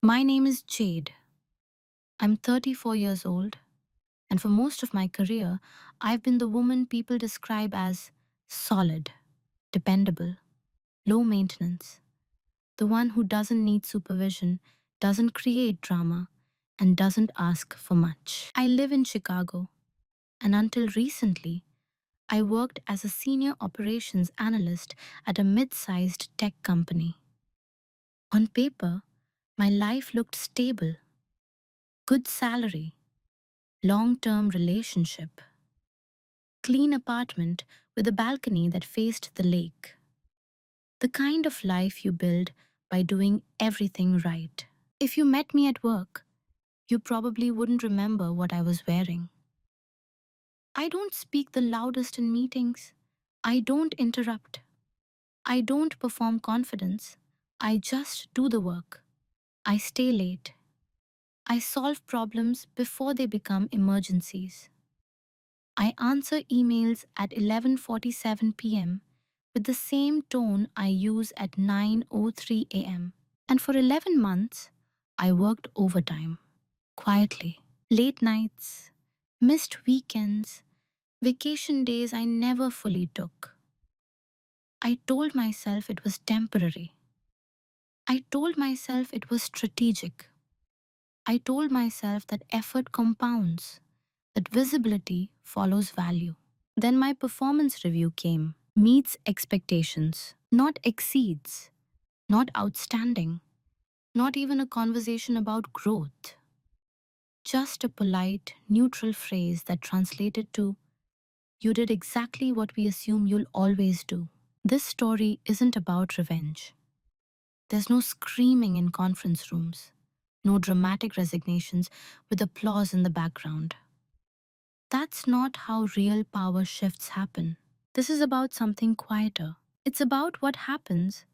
My name is Jade. I'm 34 years old, and for most of my career, I've been the woman people describe as solid, dependable, low maintenance, the one who doesn't need supervision, doesn't create drama, and doesn't ask for much. I live in Chicago, and until recently, I worked as a senior operations analyst at a mid sized tech company. On paper, my life looked stable, good salary, long term relationship, clean apartment with a balcony that faced the lake. The kind of life you build by doing everything right. If you met me at work, you probably wouldn't remember what I was wearing. I don't speak the loudest in meetings. I don't interrupt. I don't perform confidence. I just do the work. I stay late. I solve problems before they become emergencies. I answer emails at 11:47 p.m. with the same tone I use at 9:03 a.m. And for 11 months, I worked overtime, quietly. Late nights, missed weekends, vacation days I never fully took. I told myself it was temporary. I told myself it was strategic. I told myself that effort compounds, that visibility follows value. Then my performance review came. Meets expectations, not exceeds, not outstanding, not even a conversation about growth. Just a polite, neutral phrase that translated to, you did exactly what we assume you'll always do. This story isn't about revenge. There's no screaming in conference rooms, no dramatic resignations with applause in the background. That's not how real power shifts happen. This is about something quieter. It's about what happens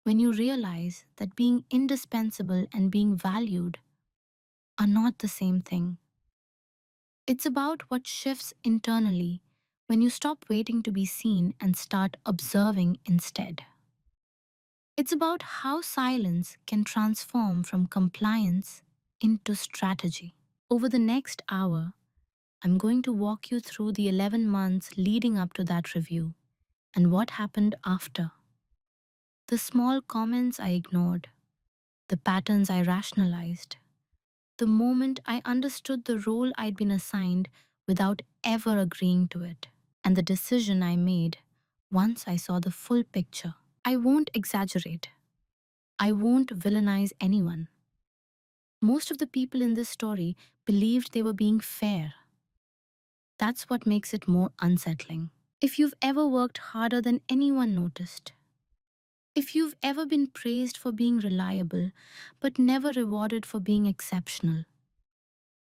when you realize that being indispensable and being valued are not the same thing. It's about what shifts internally when you stop waiting to be seen and start observing instead. It's about how silence can transform from compliance into strategy. Over the next hour, I'm going to walk you through the 11 months leading up to that review and what happened after. The small comments I ignored, the patterns I rationalized, the moment I understood the role I'd been assigned without ever agreeing to it, and the decision I made once I saw the full picture. I won't exaggerate. I won't villainize anyone. Most of the people in this story believed they were being fair. That's what makes it more unsettling. If you've ever worked harder than anyone noticed, if you've ever been praised for being reliable but never rewarded for being exceptional,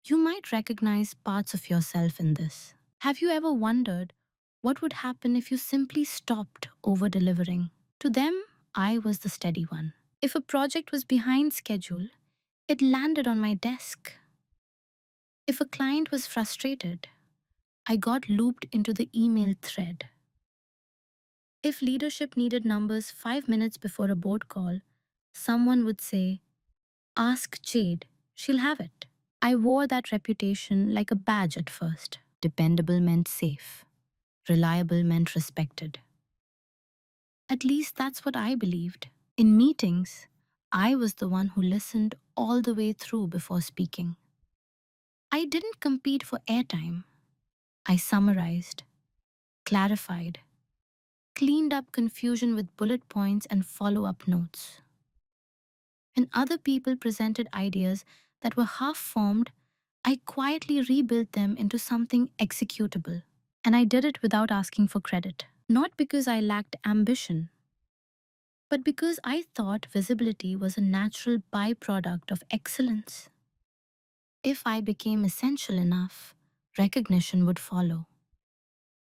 you might recognize parts of yourself in this. Have you ever wondered what would happen if you simply stopped over delivering? To them, I was the steady one. If a project was behind schedule, it landed on my desk. If a client was frustrated, I got looped into the email thread. If leadership needed numbers 5 minutes before a board call, someone would say, "Ask Jade, she'll have it." I wore that reputation like a badge at first. Dependable meant safe, reliable meant respected. At least that's what I believed. In meetings, I was the one who listened all the way through before speaking. I didn't compete for airtime. I summarized, clarified, cleaned up confusion with bullet points and follow up notes. When other people presented ideas that were half formed, I quietly rebuilt them into something executable. And I did it without asking for credit. Not because I lacked ambition, but because I thought visibility was a natural byproduct of excellence. If I became essential enough, recognition would follow.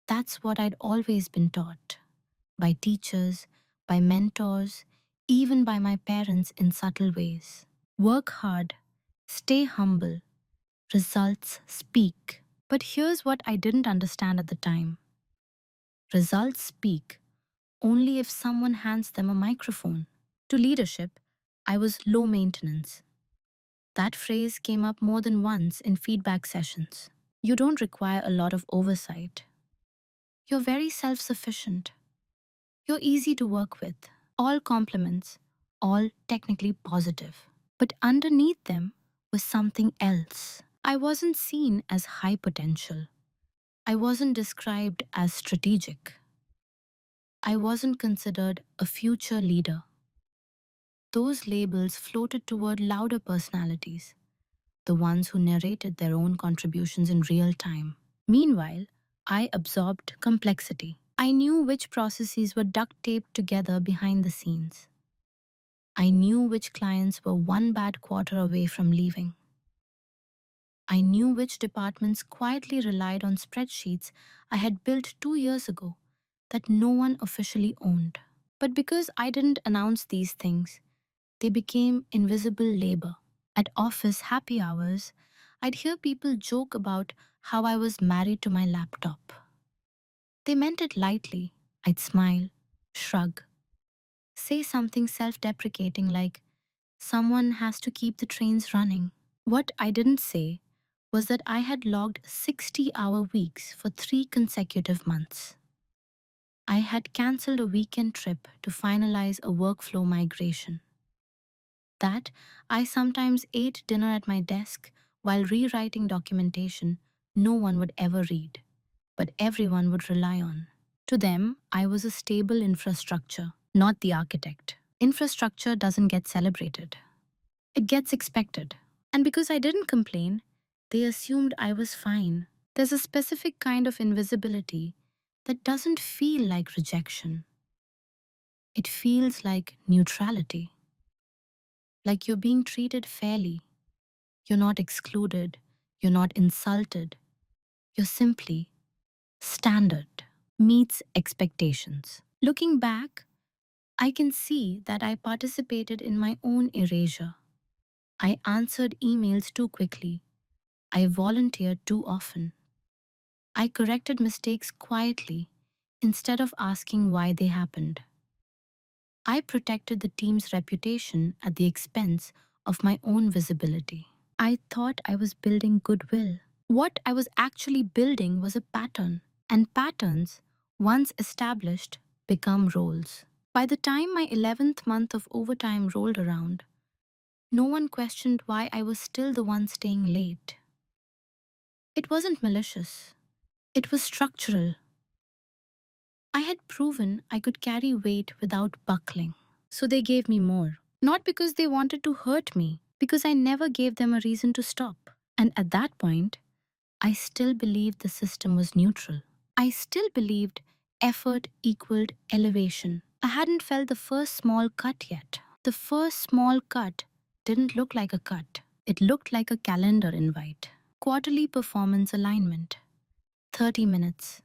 That's what I'd always been taught by teachers, by mentors, even by my parents in subtle ways. Work hard, stay humble, results speak. But here's what I didn't understand at the time. Results speak only if someone hands them a microphone. To leadership, I was low maintenance. That phrase came up more than once in feedback sessions. You don't require a lot of oversight. You're very self sufficient. You're easy to work with. All compliments, all technically positive. But underneath them was something else. I wasn't seen as high potential. I wasn't described as strategic. I wasn't considered a future leader. Those labels floated toward louder personalities, the ones who narrated their own contributions in real time. Meanwhile, I absorbed complexity. I knew which processes were duct taped together behind the scenes. I knew which clients were one bad quarter away from leaving. I knew which departments quietly relied on spreadsheets I had built 2 years ago that no one officially owned. But because I didn't announce these things, they became invisible labor. At office happy hours, I'd hear people joke about how I was married to my laptop. They meant it lightly. I'd smile, shrug, say something self deprecating like, someone has to keep the trains running. What I didn't say was that I had logged 60-hour weeks for 3 consecutive months. I had cancelled a weekend trip to finalize a workflow migration. That I sometimes ate dinner at my desk while rewriting documentation no one would ever read, but everyone would rely on. To them, I was a stable infrastructure, not the architect. Infrastructure doesn't get celebrated, it gets expected. And because I didn't complain, they assumed I was fine. There's a specific kind of invisibility that doesn't feel like rejection. It feels like neutrality, like you're being treated fairly. You're not excluded, you're not insulted, you're simply standard, meets expectations. Looking back, I can see that I participated in my own erasure. I answered emails too quickly. I volunteered too often. I corrected mistakes quietly instead of asking why they happened. I protected the team's reputation at the expense of my own visibility. I thought I was building goodwill. What I was actually building was a pattern, and patterns, once established, become roles. By the time my 11th month of overtime rolled around, no one questioned why I was still the one staying late. It wasn't malicious, it was structural. I had proven I could carry weight without buckling. So they gave me more. Not because they wanted to hurt me, because I never gave them a reason to stop. And at that point, I still believed the system was neutral. I still believed effort equaled elevation. I hadn't felt the first small cut yet. The first small cut didn't look like a cut. It looked like a calendar invite. Quarterly performance alignment. 30 minutes.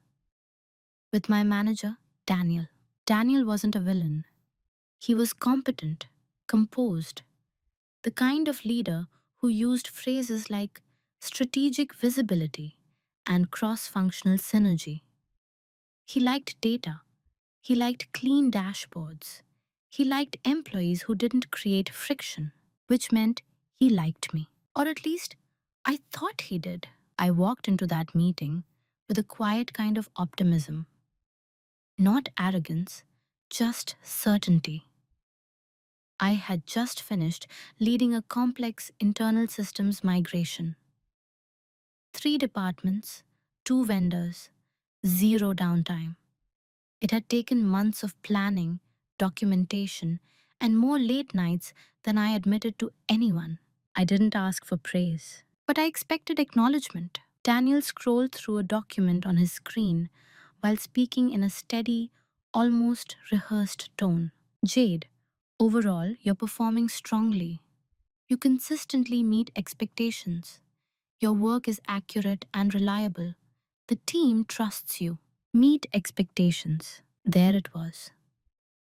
With my manager, Daniel. Daniel wasn't a villain. He was competent, composed, the kind of leader who used phrases like strategic visibility and cross functional synergy. He liked data. He liked clean dashboards. He liked employees who didn't create friction, which meant he liked me. Or at least, I thought he did. I walked into that meeting with a quiet kind of optimism. Not arrogance, just certainty. I had just finished leading a complex internal systems migration. 3 departments, 2 vendors, zero downtime. It had taken months of planning, documentation, and more late nights than I admitted to anyone. I didn't ask for praise, but I expected acknowledgement. Daniel scrolled through a document on his screen while speaking in a steady, almost rehearsed tone. Jade, overall, you're performing strongly. You consistently meet expectations. Your work is accurate and reliable. The team trusts you. Meet expectations. There it was.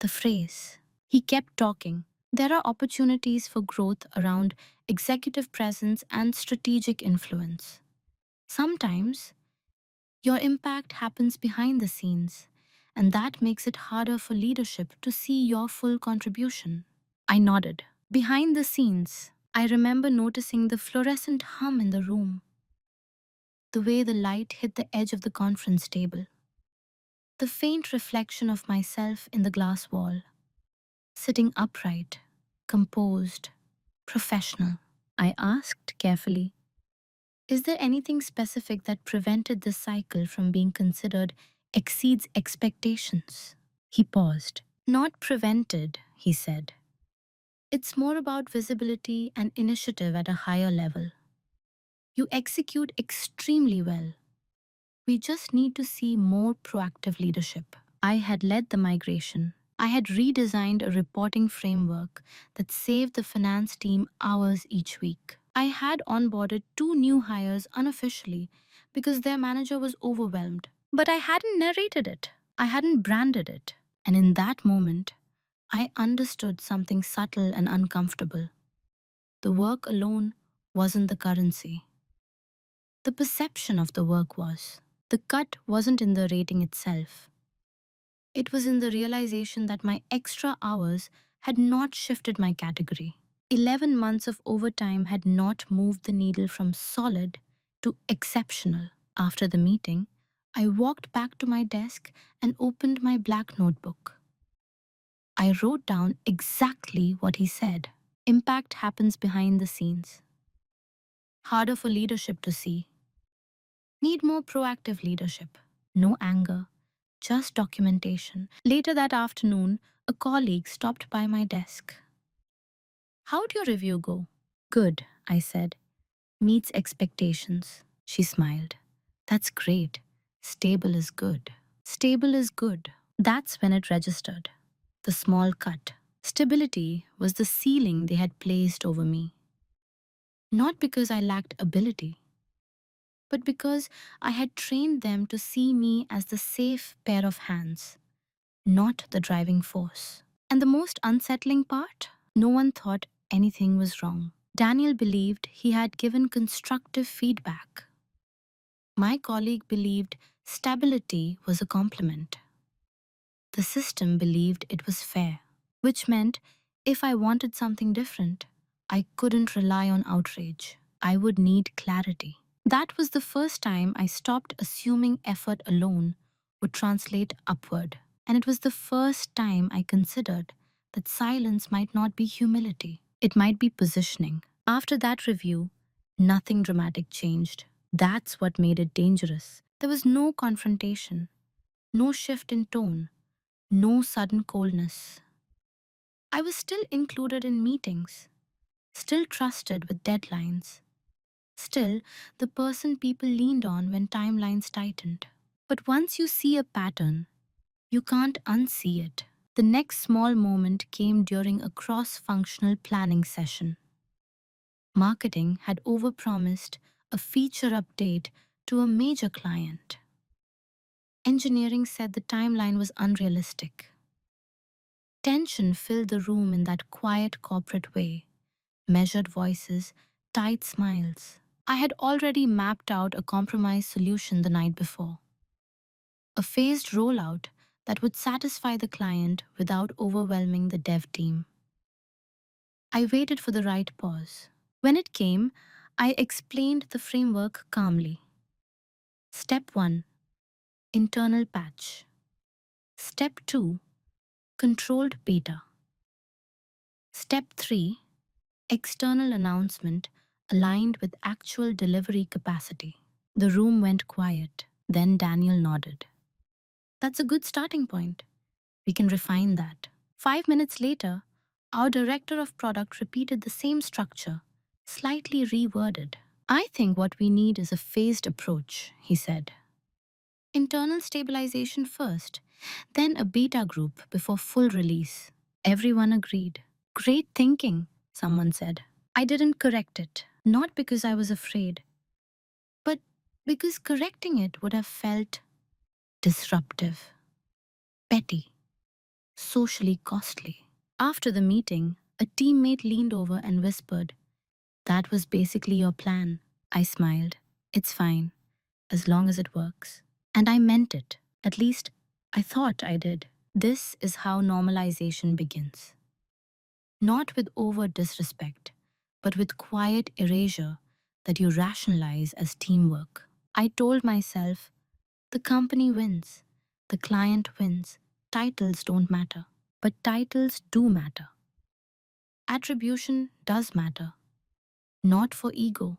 The phrase. He kept talking. There are opportunities for growth around executive presence and strategic influence. Sometimes, your impact happens behind the scenes, and that makes it harder for leadership to see your full contribution. I nodded. Behind the scenes. I remember noticing the fluorescent hum in the room, the way the light hit the edge of the conference table, the faint reflection of myself in the glass wall, sitting upright, composed, professional. I asked carefully, is there anything specific that prevented this cycle from being considered exceeds expectations? He paused. Not prevented, he said. It's more about visibility and initiative at a higher level. You execute extremely well. We just need to see more proactive leadership. I had led the migration. I had redesigned a reporting framework that saved the finance team hours each week. I had onboarded 2 new hires unofficially because their manager was overwhelmed. But I hadn't narrated it. I hadn't branded it. And in that moment, I understood something subtle and uncomfortable. The work alone wasn't the currency. The perception of the work was. The cut wasn't in the rating itself. It was in the realization that my extra hours had not shifted my category. 11 months of overtime had not moved the needle from solid to exceptional. After the meeting, I walked back to my desk and opened my black notebook. I wrote down exactly what he said. Impact happens behind the scenes. Harder for leadership to see. Need more proactive leadership. No anger, just documentation. Later that afternoon, a colleague stopped by my desk. How'd your review go? Good, I said. Meets expectations. She smiled. That's great. Stable is good. Stable is good. That's when it registered. The small cut. Stability was the ceiling they had placed over me. Not because I lacked ability, but because I had trained them to see me as the safe pair of hands, not the driving force. And the most unsettling part? No one thought anything was wrong. Daniel believed he had given constructive feedback. My colleague believed stability was a compliment. The system believed it was fair, which meant if I wanted something different, I couldn't rely on outrage. I would need clarity. That was the first time I stopped assuming effort alone would translate upward. And it was the first time I considered that silence might not be humility. It might be positioning. After that review, nothing dramatic changed. That's what made it dangerous. There was no confrontation, no shift in tone, no sudden coldness. I was still included in meetings, still trusted with deadlines, still the person people leaned on when timelines tightened. But once you see a pattern, you can't unsee it. The next small moment came during a cross-functional planning session. Marketing had overpromised a feature update to a major client. Engineering said the timeline was unrealistic. Tension filled the room in that quiet corporate way. Measured voices, tight smiles. I had already mapped out a compromise solution the night before. A phased rollout that would satisfy the client without overwhelming the dev team. I waited for the right pause. When it came, I explained the framework calmly. Step 1, internal patch. Step 2, controlled beta. Step 3, external announcement aligned with actual delivery capacity. The room went quiet. Then Daniel nodded. That's a good starting point. We can refine that. 5 minutes later, our director of product repeated the same structure, slightly reworded. I think what we need is a phased approach, he said. Internal stabilization first, then a beta group before full release. Everyone agreed. Great thinking, someone said. I didn't correct it, not because I was afraid, but because correcting it would have felt disruptive, petty, socially costly. After the meeting, a teammate leaned over and whispered, "That was basically your plan." I smiled. It's fine, as long as it works. And I meant it. At least, I thought I did. This is how normalization begins. Not with overt disrespect, but with quiet erasure that you rationalize as teamwork. I told myself, the company wins, the client wins, titles don't matter. But titles do matter. Attribution does matter, not for ego,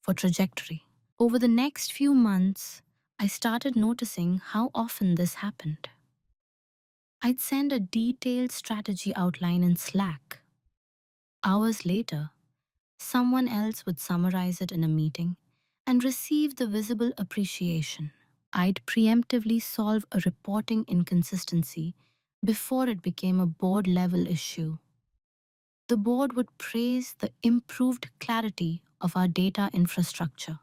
for trajectory. Over the next few months, I started noticing how often this happened. I'd send a detailed strategy outline in Slack. Hours later, someone else would summarize it in a meeting and receive the visible appreciation. I'd preemptively solve a reporting inconsistency before it became a board level issue. The board would praise the improved clarity of our data infrastructure.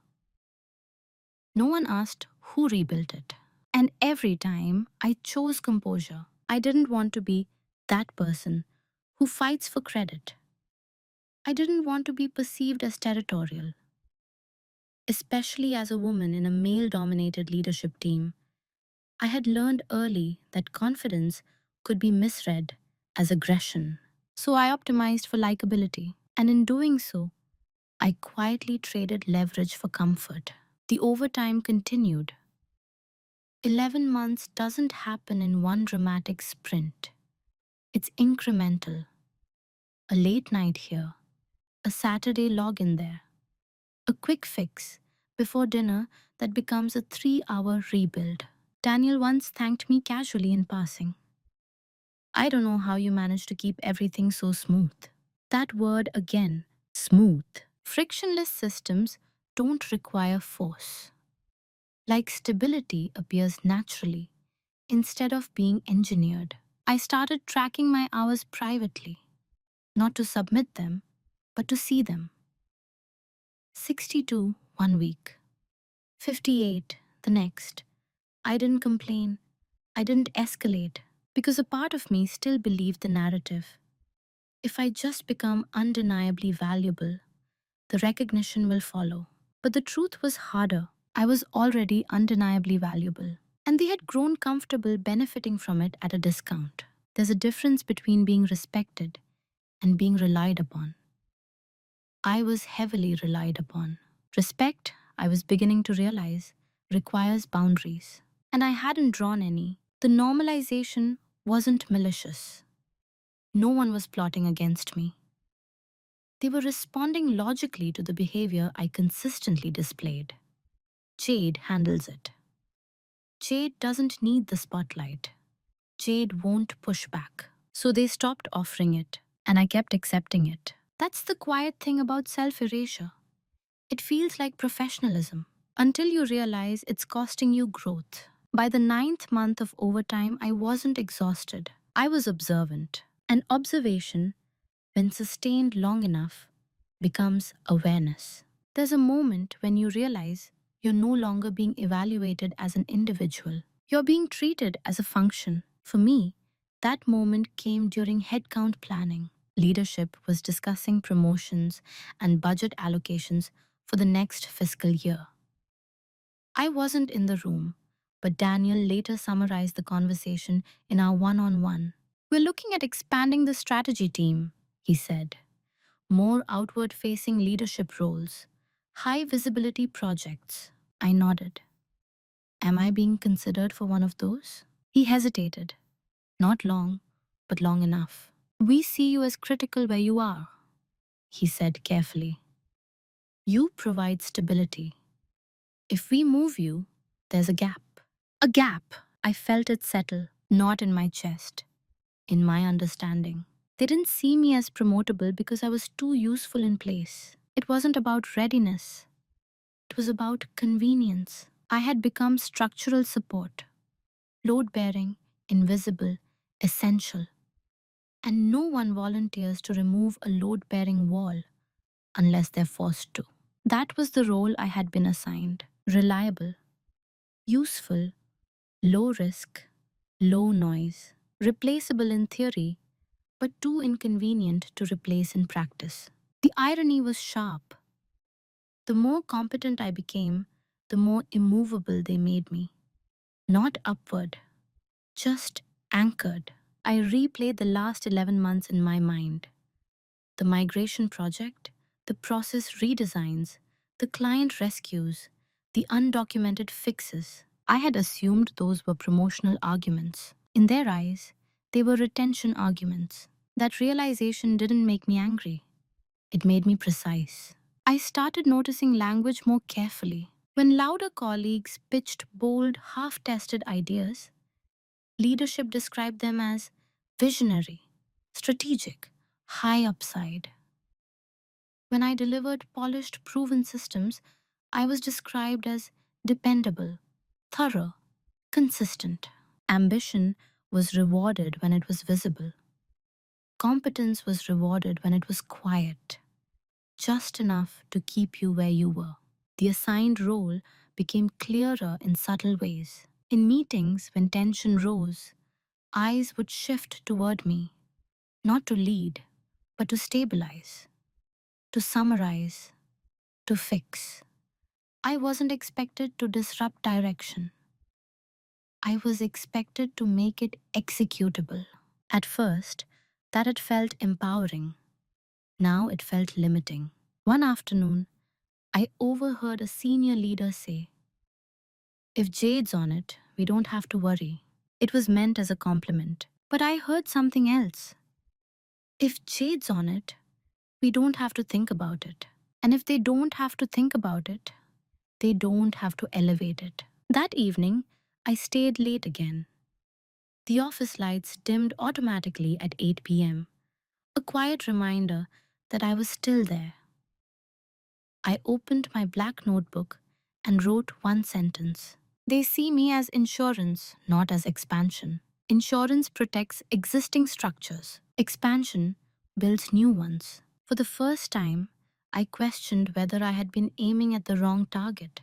No one asked who rebuilt it. And every time I chose composure, I didn't want to be that person who fights for credit. I didn't want to be perceived as territorial, especially as a woman in a male dominated leadership team. I had learned early that confidence could be misread as aggression. So I optimized for likability. And in doing so, I quietly traded leverage for comfort. The overtime continued. 11 months doesn't happen in one dramatic sprint. It's incremental. A late night here, a Saturday login there, a quick fix before dinner that becomes a 3-hour rebuild. Daniel once thanked me casually in passing. I don't know how you manage to keep everything so smooth. That word again, smooth. Frictionless systems don't require force. Like stability appears naturally instead of being engineered. I started tracking my hours privately, not to submit them, but to see them. 62 one week, 58 the next. I didn't complain. I didn't escalate because a part of me still believed the narrative. If I just become undeniably valuable, the recognition will follow. But the truth was harder. I was already undeniably valuable, and they had grown comfortable benefiting from it at a discount. There's a difference between being respected and being relied upon. I was heavily relied upon. Respect, I was beginning to realize, requires boundaries. And I hadn't drawn any. The normalization wasn't malicious. No one was plotting against me. They were responding logically to the behavior I consistently displayed. Jade handles it. Jade doesn't need the spotlight. Jade won't push back. So they stopped offering it, and I kept accepting it. That's the quiet thing about self erasure. It feels like professionalism until you realize it's costing you growth. By the 9th month of overtime, I wasn't exhausted. I was observant. And observation, when sustained long enough, becomes awareness. There's a moment when you realize you're no longer being evaluated as an individual. You're being treated as a function. For me, that moment came during headcount planning. Leadership was discussing promotions and budget allocations for the next fiscal year. I wasn't in the room, but Daniel later summarized the conversation in our one-on-one. We're looking at expanding the strategy team, he said. More outward-facing leadership roles, high-visibility projects. I nodded. Am I being considered for one of those? He hesitated. Not long, but long enough. We see you as critical where you are, he said carefully. You provide stability. If we move you, there's a gap. A gap. I felt it settle, not in my chest, in my understanding. They didn't see me as promotable because I was too useful in place. It wasn't about readiness. It was about convenience. I had become structural support, load-bearing, invisible, essential. And no one volunteers to remove a load-bearing wall unless they're forced to. That was the role I had been assigned. Reliable, useful, low risk, low noise, replaceable in theory, but too inconvenient to replace in practice. The irony was sharp. The more competent I became, the more immovable they made me. Not upward, just anchored. I replayed the last 11 months in my mind. The migration project, the process redesigns, the client rescues, the undocumented fixes. I had assumed those were promotional arguments. In their eyes, they were retention arguments. That realization didn't make me angry. It made me precise. I started noticing language more carefully. When louder colleagues pitched bold, half tested ideas, leadership described them as visionary, strategic, high upside. When I delivered polished, proven systems, I was described as dependable, thorough, consistent. Ambition was rewarded when it was visible. Competence was rewarded when it was quiet, just enough to keep you where you were. The assigned role became clearer in subtle ways. In meetings, when tension rose, eyes would shift toward me, not to lead, but to stabilize, to summarize, to fix. I wasn't expected to disrupt direction. I was expected to make it executable. At first, that had felt empowering. Now it felt limiting. One afternoon, I overheard a senior leader say, "If Jade's on it, we don't have to worry." It was meant as a compliment. But I heard something else. If Jade's on it, we don't have to think about it. And if they don't have to think about it, they don't have to elevate it. That evening, I stayed late again. The office lights dimmed automatically at 8 p.m., a quiet reminder that I was still there. I opened my black notebook and wrote one sentence. They see me as insurance, not as expansion. Insurance protects existing structures. Expansion builds new ones. For the first time, I questioned whether I had been aiming at the wrong target.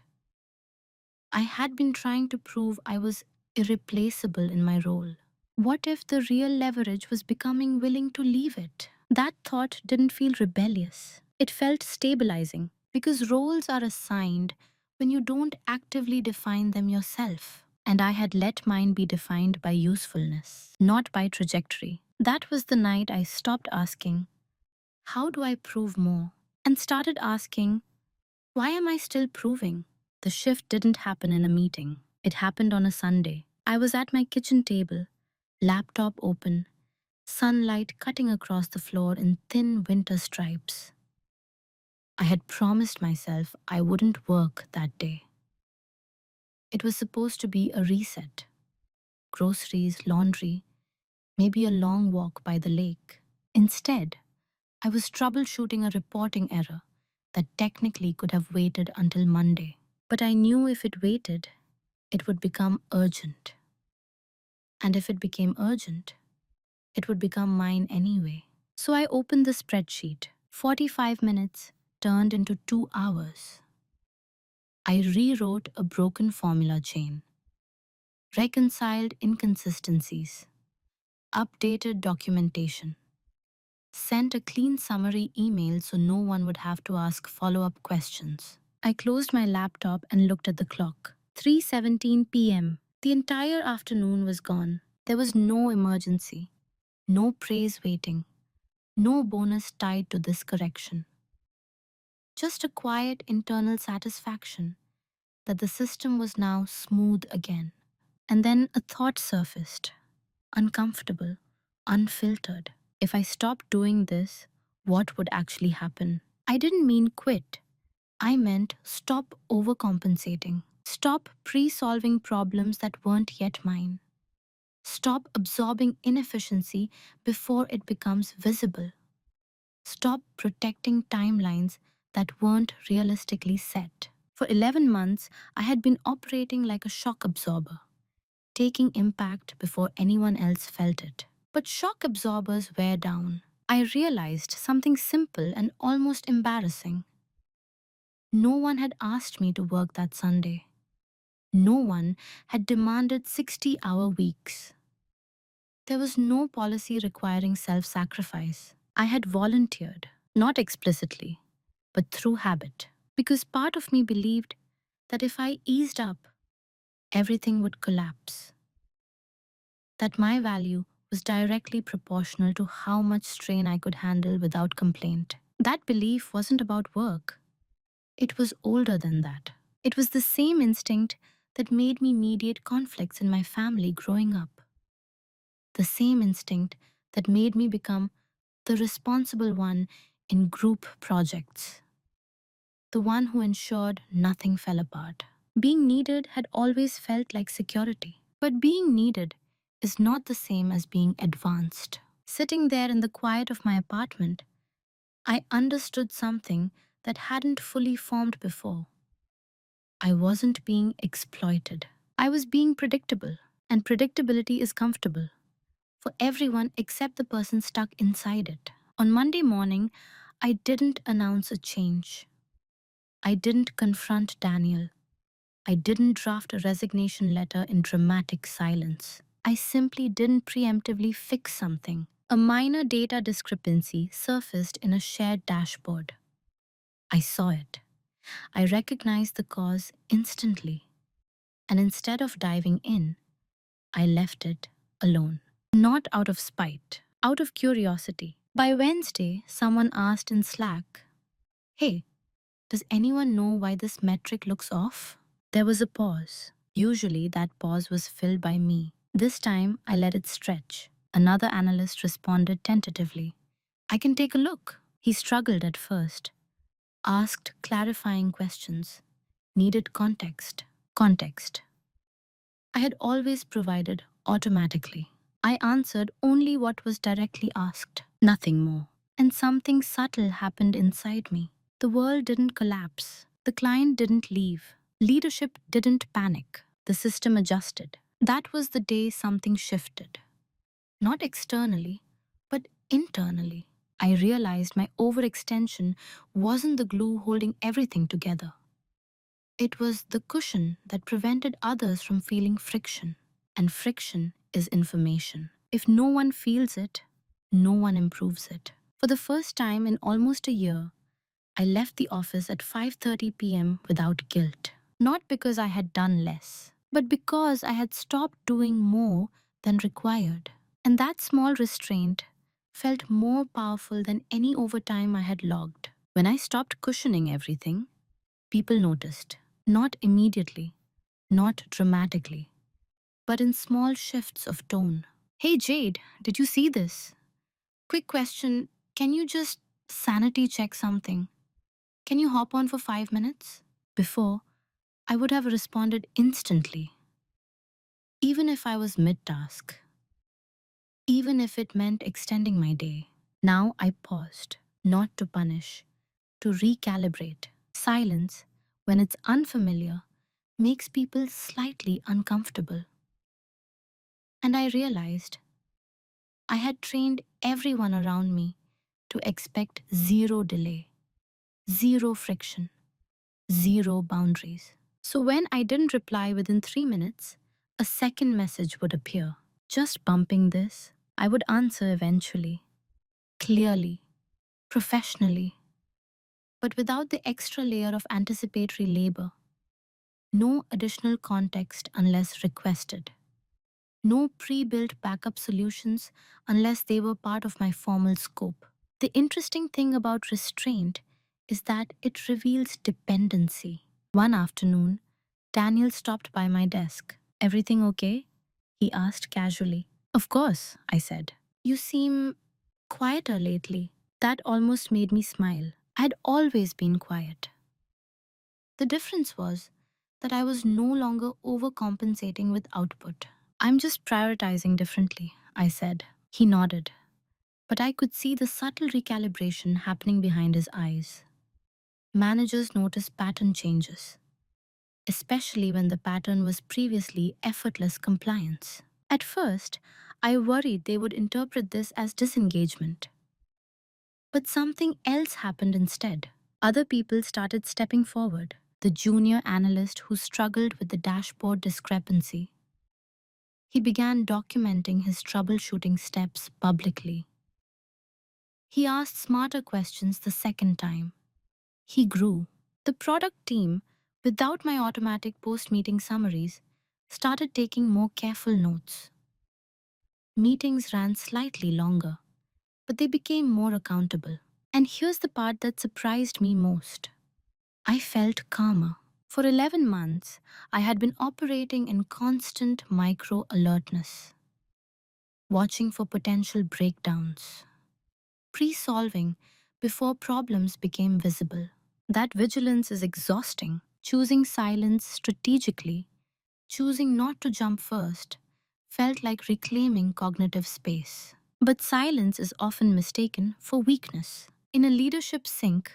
I had been trying to prove I was irreplaceable in my role. What if the real leverage was becoming willing to leave it? That thought didn't feel rebellious. It felt stabilizing because roles are assigned when you don't actively define them yourself. And I had let mine be defined by usefulness, not by trajectory. That was the night I stopped asking, "How do I prove more?" and started asking, "Why am I still proving?" The shift didn't happen in a meeting. It happened on a Sunday. I was at my kitchen table, laptop open, sunlight cutting across the floor in thin winter stripes. I had promised myself I wouldn't work that day. It was supposed to be a reset. Groceries, laundry, maybe a long walk by the lake. Instead, I was troubleshooting a reporting error that technically could have waited until Monday. But I knew if it waited, it would become urgent. And if it became urgent, it would become mine anyway. So I opened the spreadsheet. 45 minutes turned into 2 hours. I rewrote a broken formula chain, reconciled inconsistencies, updated documentation, sent a clean summary email so no one would have to ask follow-up questions. I closed my laptop and looked at the clock. 3:17 p.m. The entire afternoon was gone. There was no emergency, no praise waiting, no bonus tied to this correction. Just a quiet internal satisfaction that the system was now smooth again. And then a thought surfaced, uncomfortable, unfiltered. If I stopped doing this, what would actually happen? I didn't mean quit. I meant stop overcompensating. Stop pre-solving problems that weren't yet mine. Stop absorbing inefficiency before it becomes visible. Stop protecting timelines that weren't realistically set. For 11 months, I had been operating like a shock absorber, taking impact before anyone else felt it. But shock absorbers wear down. I realized something simple and almost embarrassing. No one had asked me to work that Sunday. No one had demanded 60-hour weeks. There was no policy requiring self-sacrifice. I had volunteered, not explicitly, but through habit, because part of me believed that if I eased up, everything would collapse. That my value was directly proportional to how much strain I could handle without complaint. That belief wasn't about work. It was older than that. It was the same instinct that made me mediate conflicts in my family growing up. The same instinct that made me become the responsible one in group projects, the one who ensured nothing fell apart. Being needed had always felt like security. But being needed is not the same as being advanced. Sitting there in the quiet of my apartment, I understood something that hadn't fully formed before. I wasn't being exploited. I was being predictable, and predictability is comfortable for everyone except the person stuck inside it. On Monday morning, I didn't announce a change. I didn't confront Daniel. I didn't draft a resignation letter in dramatic silence. I simply didn't preemptively fix something. A minor data discrepancy surfaced in a shared dashboard. I saw it. I recognized the cause instantly. And instead of diving in, I left it alone. Not out of spite, out of curiosity. By Wednesday, someone asked in Slack, "Hey, does anyone know why this metric looks off?" There was a pause. Usually, that pause was filled by me. This time, I let it stretch. Another analyst responded tentatively. "I can take a look." He struggled at first, asked clarifying questions, needed context. Context. I had always provided automatically. I answered only what was directly asked, nothing more. And something subtle happened inside me. The world didn't collapse. The client didn't leave. Leadership didn't panic. The system adjusted. That was the day something shifted. Not externally, but internally. I realized my overextension wasn't the glue holding everything together. It was the cushion that prevented others from feeling friction. And friction is information. If no one feels it, no one improves it. For the first time in almost a year, I left the office at 5:30 p.m. without guilt. Not because I had done less, but because I had stopped doing more than required. And that small restraint felt more powerful than any overtime I had logged. When I stopped cushioning everything, people noticed. Not immediately, not dramatically, but in small shifts of tone. "Hey Jade, did you see this? Quick question, can you just sanity check something? Can you hop on for 5 minutes?" Before, I would have responded instantly, even if I was mid-task, even if it meant extending my day. Now I paused, not to punish, to recalibrate. Silence, when it's unfamiliar, makes people slightly uncomfortable. And I realized I had trained everyone around me to expect zero delay, zero friction, zero boundaries. So when I didn't reply within 3 minutes, a second message would appear. "Just bumping this." I would answer eventually, clearly, professionally, but without the extra layer of anticipatory labor. No additional context unless requested. No pre-built backup solutions unless they were part of my formal scope. The interesting thing about restraint is that it reveals dependency. One afternoon, Daniel stopped by my desk. "Everything okay?" he asked casually. "Of course," I said. "You seem quieter lately." That almost made me smile. I'd always been quiet. The difference was that I was no longer overcompensating with output. "I'm just prioritizing differently," I said. He nodded, but I could see the subtle recalibration happening behind his eyes. Managers notice pattern changes, especially when the pattern was previously effortless compliance. At first, I worried they would interpret this as disengagement. But something else happened instead. Other people started stepping forward. The junior analyst who struggled with the dashboard discrepancy. He began documenting his troubleshooting steps publicly. He asked smarter questions the second time. He grew. The product team, without my automatic post-meeting summaries, started taking more careful notes. Meetings ran slightly longer, but they became more accountable. And here's the part that surprised me most. I felt calmer. For 11 months, I had been operating in constant micro alertness, watching for potential breakdowns, pre solving before problems became visible. That vigilance is exhausting. Choosing silence strategically, choosing not to jump first, felt like reclaiming cognitive space. But silence is often mistaken for weakness. In a leadership sync,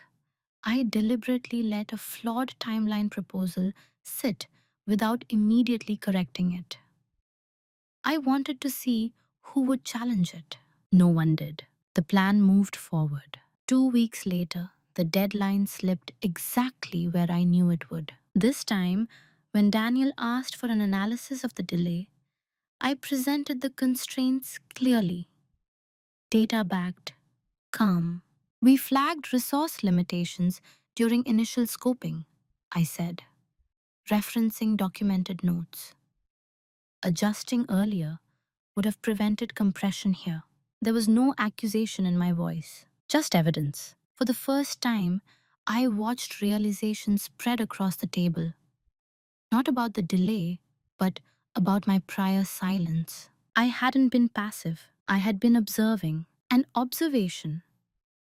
I deliberately let a flawed timeline proposal sit without immediately correcting it. I wanted to see who would challenge it. No one did. The plan moved forward. 2 weeks later, the deadline slipped exactly where I knew it would. This time, when Daniel asked for an analysis of the delay, I presented the constraints clearly, data backed, calm. We flagged resource limitations during initial scoping, I said, referencing documented notes. Adjusting earlier would have prevented compression here. There was no accusation in my voice, just evidence. For the first time, I watched realization spread across the table, not about the delay, but about my prior silence. I hadn't been passive, I had been observing. And observation,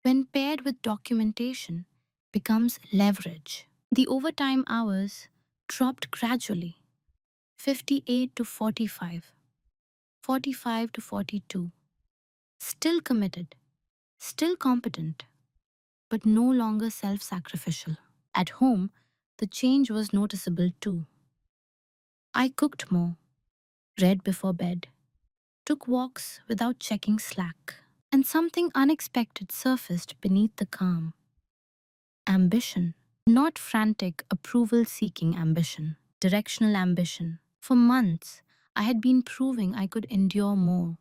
when paired with documentation, becomes leverage. The overtime hours dropped gradually, 58 to 45, 45 to 42. Still committed, still competent, but no longer self sacrificial. At home, the change was noticeable too. I cooked more, read before bed, took walks without checking Slack, and something unexpected surfaced beneath the calm. Ambition. Not frantic, approval seeking ambition, directional ambition. For months, I had been proving I could endure more.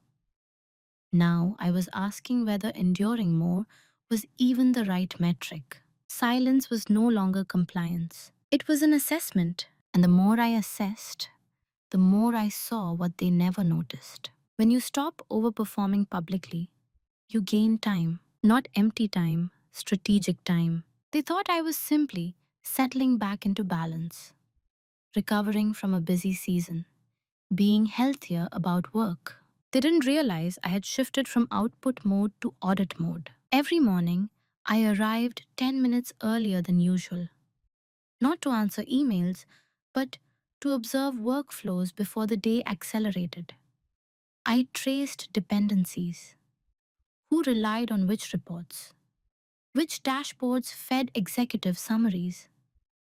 Now I was asking whether enduring more was even the right metric. Silence was no longer compliance, it was an assessment. And the more I assessed, the more I saw what they never noticed. When you stop overperforming publicly, you gain time, not empty time, strategic time. They thought I was simply settling back into balance, recovering from a busy season, being healthier about work. They didn't realize I had shifted from output mode to audit mode. Every morning, I arrived 10 minutes earlier than usual, not to answer emails, but to observe workflows before the day accelerated. I traced dependencies. Who relied on which reports? Which dashboards fed executive summaries?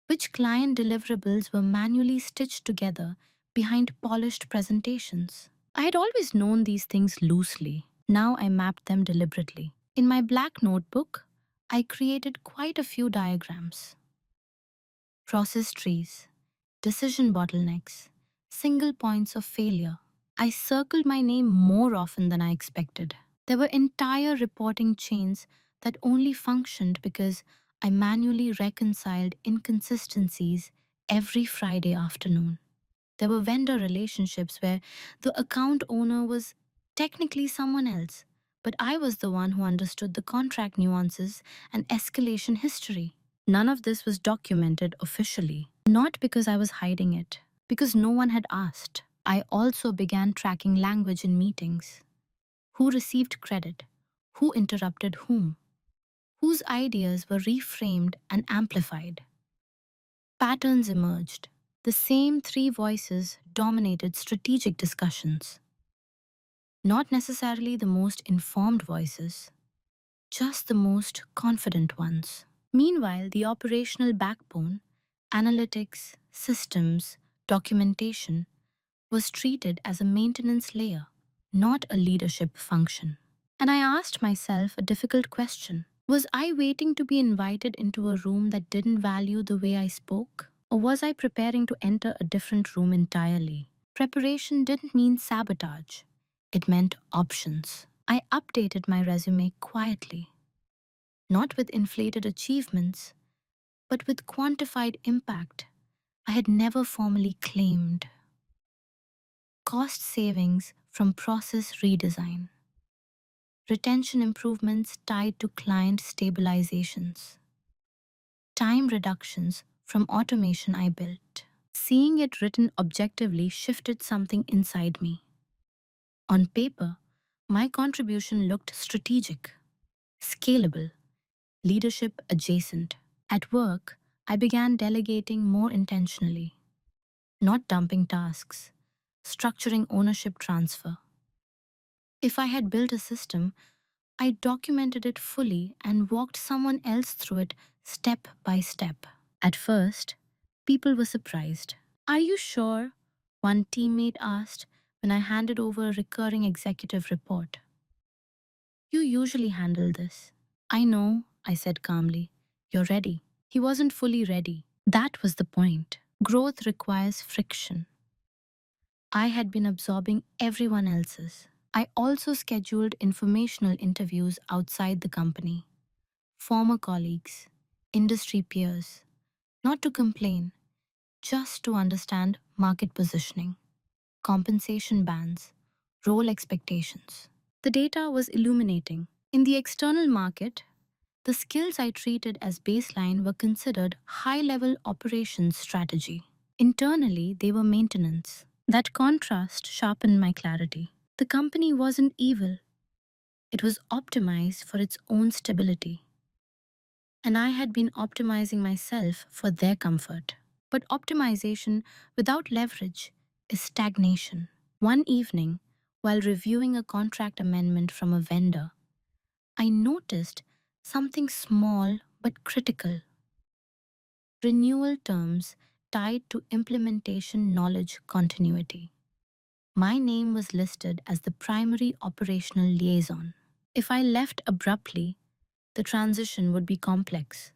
Which client deliverables were manually stitched together behind polished presentations? I had always known these things loosely. Now I mapped them deliberately. In my black notebook, I created quite a few diagrams. Process trees, decision bottlenecks, single points of failure. I circled my name more often than I expected. There were entire reporting chains that only functioned because I manually reconciled inconsistencies every Friday afternoon. There were vendor relationships where the account owner was technically someone else, but I was the one who understood the contract nuances and escalation history. None of this was documented officially, not because I was hiding it, because no one had asked. I also began tracking language in meetings. Who received credit? Who interrupted whom? Whose ideas were reframed and amplified? Patterns emerged. The same three voices dominated strategic discussions. Not necessarily the most informed voices, just the most confident ones. Meanwhile, the operational backbone, analytics, systems, documentation, was treated as a maintenance layer, not a leadership function. And I asked myself a difficult question. Was I waiting to be invited into a room that didn't value the way I spoke? Or was I preparing to enter a different room entirely? Preparation didn't mean sabotage, it meant options. I updated my resume quietly, not with inflated achievements, but with quantified impact I had never formally claimed. Cost savings from process redesign, retention improvements tied to client stabilizations, time reductions from automation I built. Seeing it written objectively shifted something inside me. On paper, my contribution looked strategic, scalable, leadership adjacent. At work, I began delegating more intentionally, not dumping tasks, structuring ownership transfer. If I had built a system, I documented it fully and walked someone else through it step by step. At first, people were surprised. Are you sure? One teammate asked when I handed over a recurring executive report. You usually handle this. I know, I said calmly. You're ready. He wasn't fully ready. That was the point. Growth requires friction. I had been absorbing everyone else's. I also scheduled informational interviews outside the company. Former colleagues, industry peers, not to complain, just to understand market positioning, compensation bands, role expectations. The data was illuminating. In the external market, the skills I treated as baseline were considered high-level operations strategy. Internally, they were maintenance. That contrast sharpened my clarity. The company wasn't evil. It was optimized for its own stability. And I had been optimizing myself for their comfort. But optimization without leverage is stagnation. One evening, while reviewing a contract amendment from a vendor, I noticed something small but critical. Renewal terms tied to implementation knowledge continuity. My name was listed as the primary operational liaison. If I left abruptly, the transition would be complex,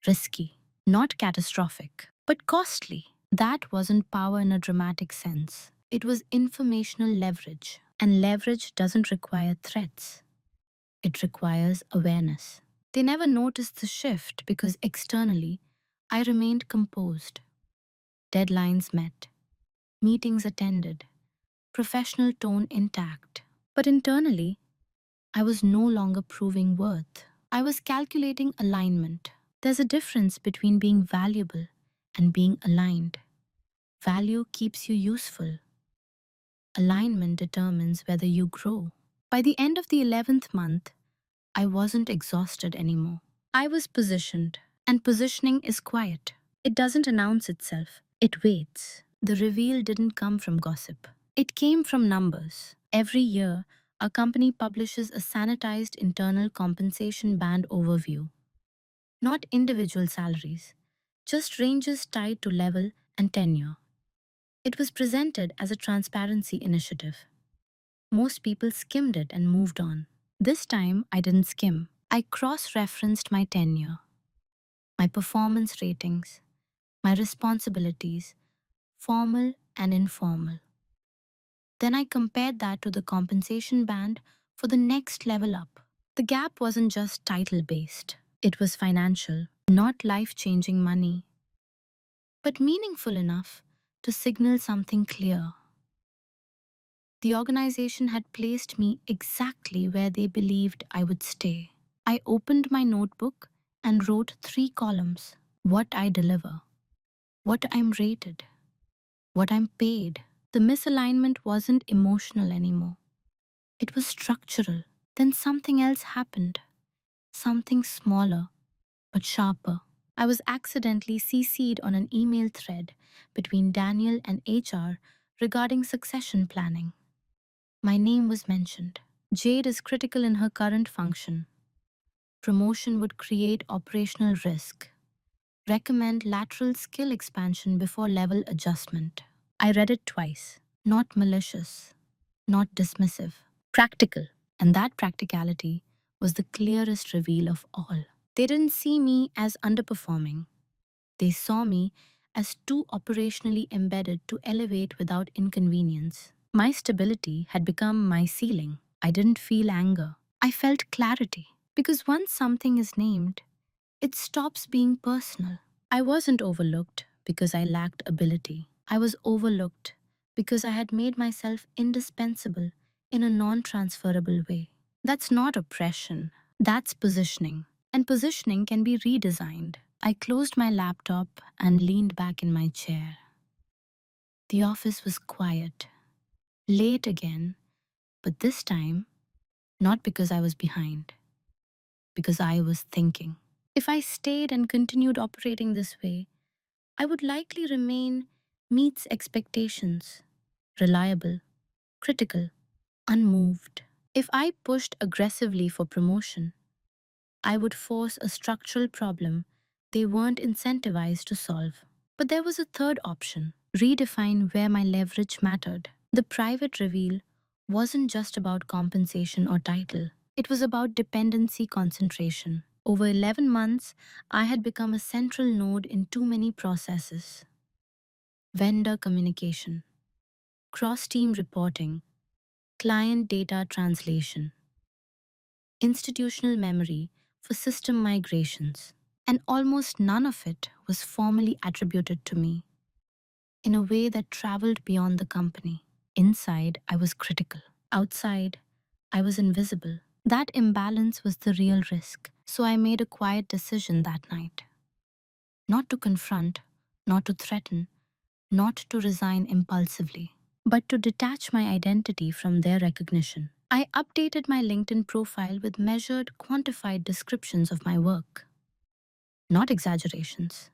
risky, not catastrophic, but costly. That wasn't power in a dramatic sense. It was informational leverage, and leverage doesn't require threats. It requires awareness. They never noticed the shift because externally, I remained composed. Deadlines met, meetings attended, professional tone intact. But internally, I was no longer proving worth. I was calculating alignment. There's a difference between being valuable and being aligned. Value keeps you useful. Alignment determines whether you grow. By the end of the 11th month, I wasn't exhausted anymore. I was positioned, and positioning is quiet. It doesn't announce itself, it waits. The reveal didn't come from gossip, it came from numbers. Every year, our company publishes a sanitized internal compensation band overview. Not individual salaries, just ranges tied to level and tenure. It was presented as a transparency initiative. Most people skimmed it and moved on. This time, I didn't skim. I cross-referenced my tenure, my performance ratings, my responsibilities, formal and informal. Then I compared that to the compensation band for the next level up. The gap wasn't just title-based. It was financial, not life-changing money, but meaningful enough to signal something clear. The organization had placed me exactly where they believed I would stay. I opened my notebook and wrote 3 columns: what I deliver, what I'm rated, what I'm paid. The misalignment wasn't emotional anymore. It was structural. Then something else happened. Something smaller, but sharper. I was accidentally CC'd on an email thread between Daniel and HR regarding succession planning. My name was mentioned. Jade is critical in her current function. Promotion would create operational risk. Recommend lateral skill expansion before level adjustment. I read it twice. Not malicious, not dismissive, practical. And that practicality was the clearest reveal of all. They didn't see me as underperforming. They saw me as too operationally embedded to elevate without inconvenience. My stability had become my ceiling. I didn't feel anger. I felt clarity. Because once something is named, it stops being personal. I wasn't overlooked because I lacked ability. I was overlooked because I had made myself indispensable in a non-transferable way. That's not oppression, that's positioning. And positioning can be redesigned. I closed my laptop and leaned back in my chair. The office was quiet, late again, but this time, not because I was behind, because I was thinking. If I stayed and continued operating this way, I would likely remain meets expectations, reliable, critical, unmoved. If I pushed aggressively for promotion, I would force a structural problem they weren't incentivized to solve. But there was a third option: redefine where my leverage mattered. The private reveal wasn't just about compensation or title, it was about dependency concentration. Over 11 months, I had become a central node in too many processes: vendor communication, cross team reporting, client data translation, institutional memory for system migrations. And almost none of it was formally attributed to me in a way that traveled beyond the company. Inside, I was critical. Outside, I was invisible. That imbalance was the real risk. So I made a quiet decision that night: not to confront, not to threaten, not to resign impulsively, but to detach my identity from their recognition. I updated my LinkedIn profile with measured, quantified descriptions of my work, not exaggerations,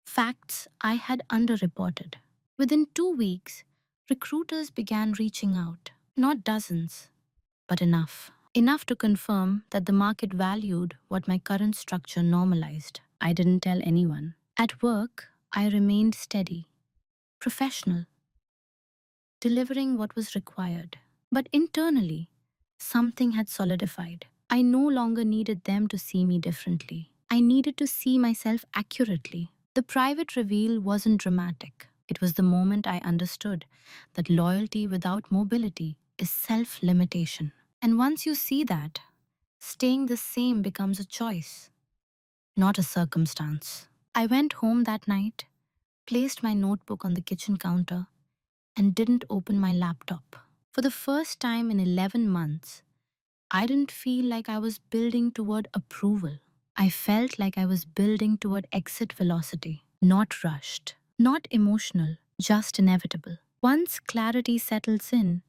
facts I had underreported. Within 2 weeks, recruiters began reaching out, not dozens, but enough. Enough to confirm that the market valued what my current structure normalized. I didn't tell anyone. At work, I remained steady, professional, delivering what was required. But internally, something had solidified. I no longer needed them to see me differently. I needed to see myself accurately. The private reveal wasn't dramatic. It was the moment I understood that loyalty without mobility is self limitation. And once you see that, staying the same becomes a choice, not a circumstance. I went home that night, placed my notebook on the kitchen counter, and didn't open my laptop. For the first time in 11 months, I didn't feel like I was building toward approval. I felt like I was building toward exit velocity, not rushed, not emotional, just inevitable. Once clarity settles in,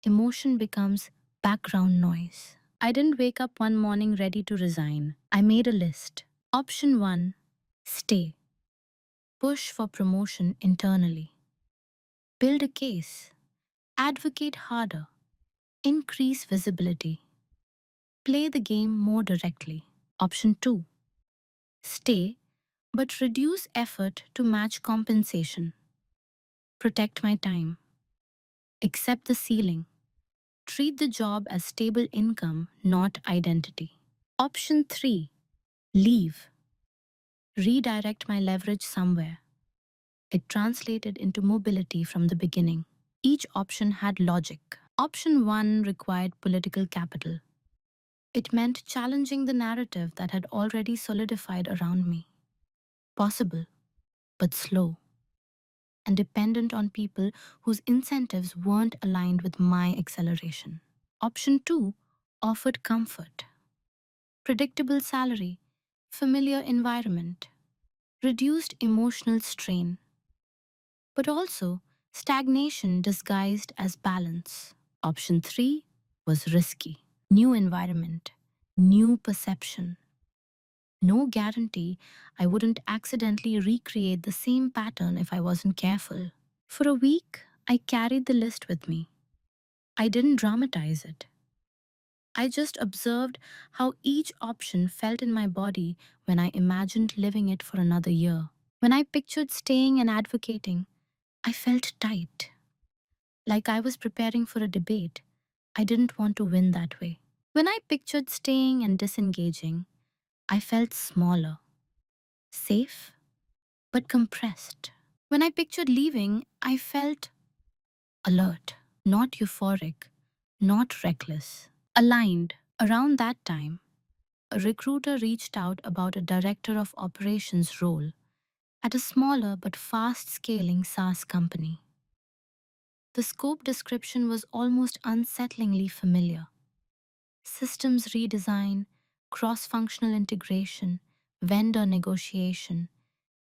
emotion becomes background noise. I didn't wake up one morning ready to resign. I made a list. Option 1: stay. Push for promotion internally. Build a case. Advocate harder. Increase visibility. Play the game more directly. Option 2: stay, but reduce effort to match compensation. Protect my time. Accept the ceiling. Treat the job as stable income, not identity. Option 3: leave. Redirect my leverage somewhere. It translated into mobility from the beginning. Each option had logic. Option 1 required political capital. It meant challenging the narrative that had already solidified around me. Possible, but slow, and dependent on people whose incentives weren't aligned with my acceleration. Option 2 offered comfort: predictable salary, familiar environment, reduced emotional strain, but also stagnation disguised as balance. Option 3 was risky: new environment, new perception. No guarantee I wouldn't accidentally recreate the same pattern if I wasn't careful. For a week, I carried the list with me. I didn't dramatize it. I just observed how each option felt in my body when I imagined living it for another year. When I pictured staying and advocating, I felt tight, like I was preparing for a debate I didn't want to win that way. When I pictured staying and disengaging, I felt smaller, safe, but compressed. When I pictured leaving, I felt alert, not euphoric, not reckless, aligned. Around that time, a recruiter reached out about a director of operations role at a smaller but fast scaling SaaS company. The scope description was almost unsettlingly familiar: systems redesign, cross functional integration, vendor negotiation,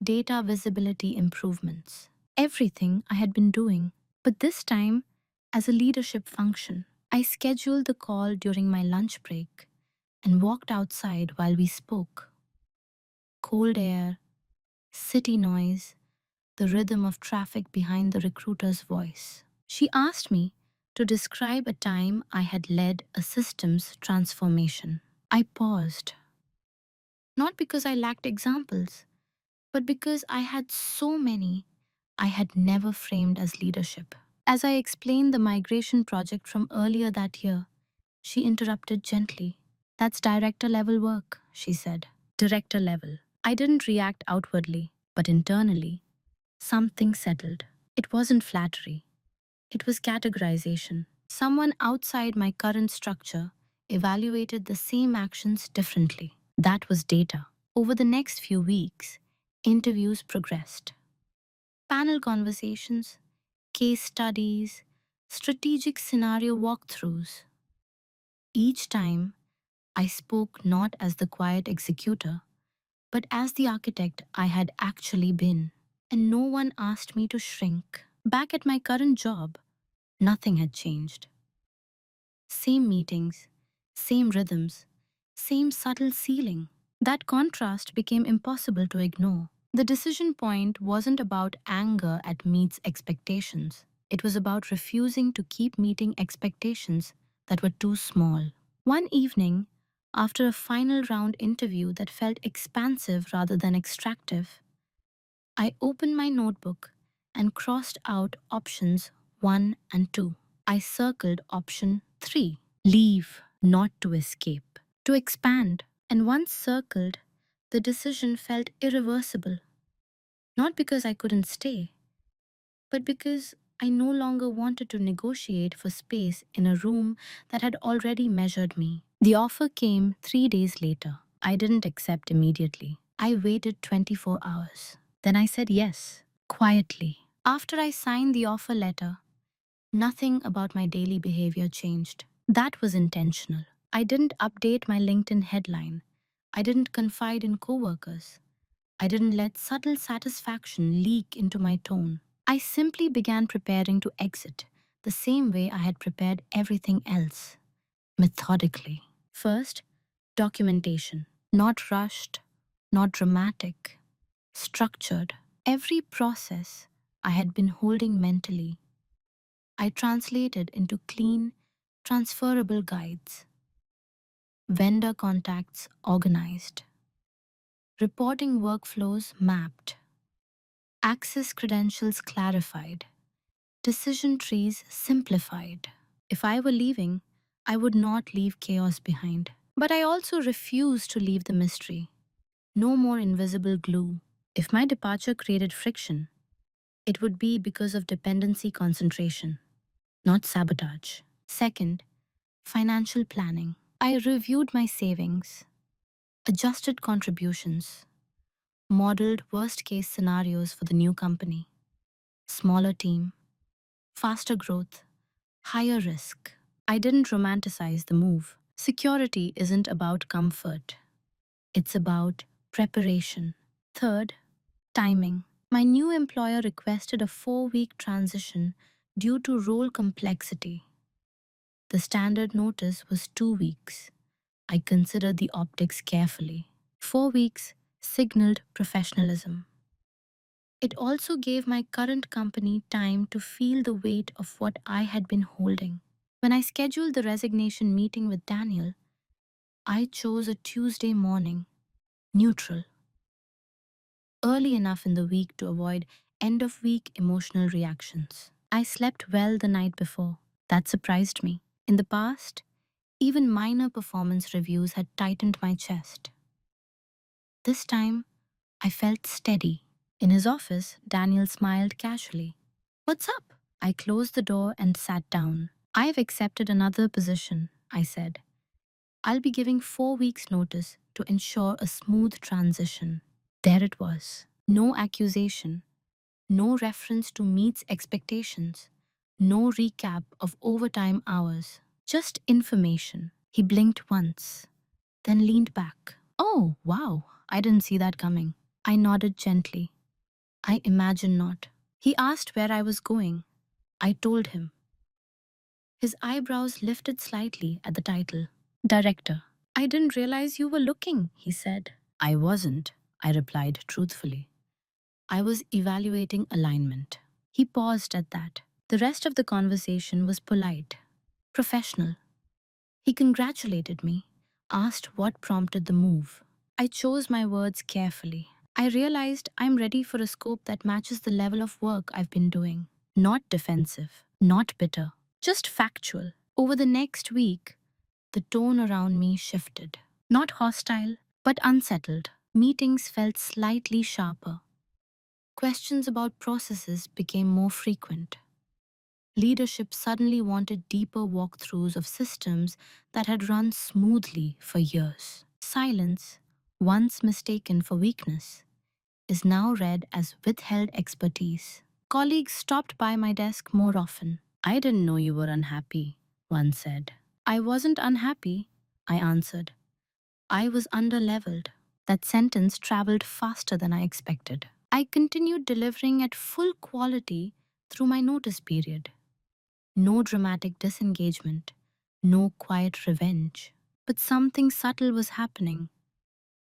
data visibility improvements. Everything I had been doing, but this time as a leadership function. I scheduled the call during my lunch break and walked outside while we spoke. Cold air, city noise, the rhythm of traffic behind the recruiter's voice. She asked me to describe a time I had led a systems transformation. I paused, not because I lacked examples, but because I had so many I had never framed as leadership. As I explained the migration project from earlier that year, she interrupted gently. That's director level work, she said. Director level. I didn't react outwardly, but internally, something settled. It wasn't flattery, it was categorization. Someone outside my current structure evaluated the same actions differently. That was data. Over the next few weeks, interviews progressed. Panel conversations, case studies, strategic scenario walkthroughs. Each time, I spoke not as the quiet executor, but as the architect I had actually been. And no one asked me to shrink. Back at my current job, nothing had changed. Same meetings, same rhythms, same subtle ceiling. That contrast became impossible to ignore. The decision point wasn't about anger at meets expectations. It was about refusing to keep meeting expectations that were too small. One evening, after a final round interview that felt expansive rather than extractive, I opened my notebook and crossed out options 1 and 2. I circled option 3, leave, not to escape, to expand. And once circled, the decision felt irreversible, not because I couldn't stay, but because I no longer wanted to negotiate for space in a room that had already measured me. The offer came 3 days later. I didn't accept immediately. I waited 24 hours. Then I said yes, quietly. After I signed the offer letter, nothing about my daily behavior changed. That was intentional. I didn't update my LinkedIn headline. I didn't confide in coworkers. I didn't let subtle satisfaction leak into my tone. I simply began preparing to exit the same way I had prepared everything else, methodically. First, documentation. Not rushed, not dramatic, structured. Every process I had been holding mentally, I translated into clean, transferable guides. Vendor contacts organized. Reporting workflows mapped. Access credentials clarified. Decision trees simplified. If I were leaving, I would not leave chaos behind. But I also refused to leave the mystery. No more invisible glue. If my departure created friction, it would be because of dependency concentration, not sabotage. Second, financial planning. I reviewed my savings, adjusted contributions, modeled worst case scenarios for the new company. Smaller team, faster growth, higher risk. I didn't romanticize the move. Security isn't about comfort, it's about preparation. Third, timing. My new employer requested a 4-week transition due to role complexity. The standard notice was 2 weeks. I considered the optics carefully. 4 weeks signaled professionalism. It also gave my current company time to feel the weight of what I had been holding. When I scheduled the resignation meeting with Daniel, I chose a Tuesday morning, neutral, early enough in the week to avoid end of week emotional reactions. I slept well the night before. That surprised me. In the past, even minor performance reviews had tightened my chest. This time, I felt steady. In his office, Daniel smiled casually. What's up? I closed the door and sat down. I've accepted another position, I said. I'll be giving 4 weeks' notice to ensure a smooth transition. There it was. No accusation, no reference to meets expectations, no recap of overtime hours, just information. He blinked once, then leaned back. Oh, wow, I didn't see that coming. I nodded gently. I imagine not. He asked where I was going. I told him. His eyebrows lifted slightly at the title. Director. I didn't realize you were looking, he said. I wasn't, I replied truthfully. I was evaluating alignment. He paused at that. The rest of the conversation was polite, professional. He congratulated me, asked what prompted the move. I chose my words carefully. I realized I'm ready for a scope that matches the level of work I've been doing. Not defensive, not bitter, just factual. Over the next week, the tone around me shifted. Not hostile, but unsettled. Meetings felt slightly sharper. Questions about processes became more frequent. Leadership suddenly wanted deeper walkthroughs of systems that had run smoothly for years. Silence, once mistaken for weakness, is now read as withheld expertise. Colleagues stopped by my desk more often. I didn't know you were unhappy, one said. I wasn't unhappy, I answered. I was underleveled. That sentence traveled faster than I expected. I continued delivering at full quality through my notice period. No dramatic disengagement, no quiet revenge. But something subtle was happening.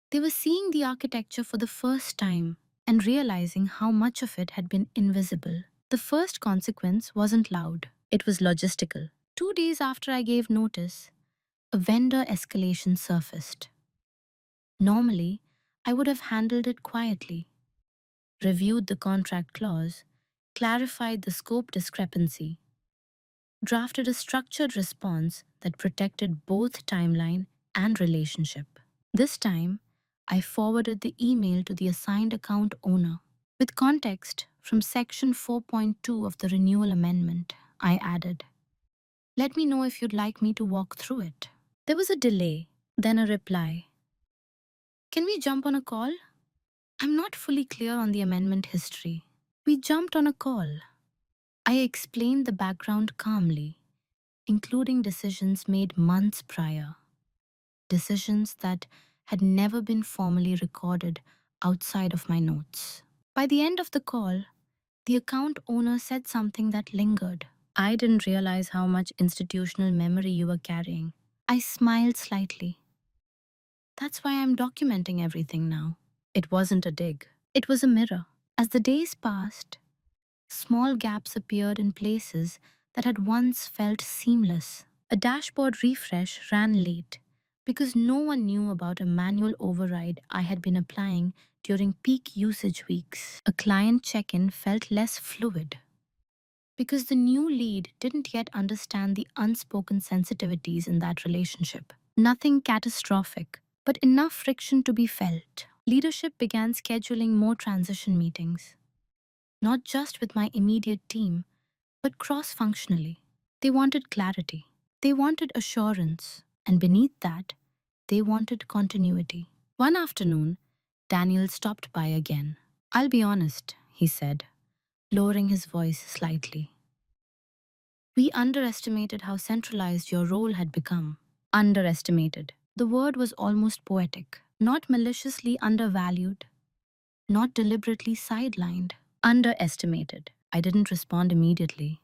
They were seeing the architecture for the first time and realizing how much of it had been invisible. The first consequence wasn't loud, it was logistical. 2 days after I gave notice, a vendor escalation surfaced. Normally, I would have handled it quietly, reviewed the contract clause, clarified the scope discrepancy, drafted a structured response that protected both timeline and relationship. This time, I forwarded the email to the assigned account owner. With context from Section 4.2 of the Renewal Amendment, I added, "Let me know if you'd like me to walk through it." There was a delay, then a reply. "Can we jump on a call?" I'm not fully clear on the amendment history. We jumped on a call. I explained the background calmly, including decisions made months prior, decisions that had never been formally recorded outside of my notes. By the end of the call, the account owner said something that lingered. I didn't realize how much institutional memory you were carrying. I smiled slightly. That's why I'm documenting everything now. It wasn't a dig. It was a mirror. As the days passed, small gaps appeared in places that had once felt seamless. A dashboard refresh ran late because no one knew about a manual override I had been applying during peak usage weeks. A client check-in felt less fluid because the new lead didn't yet understand the unspoken sensitivities in that relationship. Nothing catastrophic, but enough friction to be felt. Leadership began scheduling more transition meetings, not just with my immediate team, but cross-functionally. They wanted clarity. They wanted assurance. And beneath that, they wanted continuity. One afternoon, Daniel stopped by again. "I'll be honest," he said, lowering his voice slightly. "We underestimated how centralized your role had become." Underestimated. The word was almost poetic. Not maliciously undervalued, not deliberately sidelined. Underestimated. I didn't respond immediately.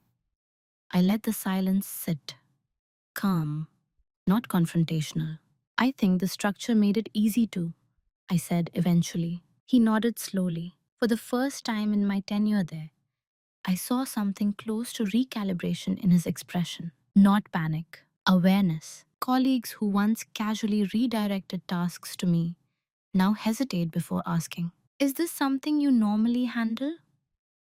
I let the silence sit, calm, not confrontational. "I think the structure made it easy to," I said eventually. He nodded slowly. For the first time in my tenure there, I saw something close to recalibration in his expression. Not panic, awareness. Colleagues who once casually redirected tasks to me now hesitate before asking, "Is this something you normally handle?"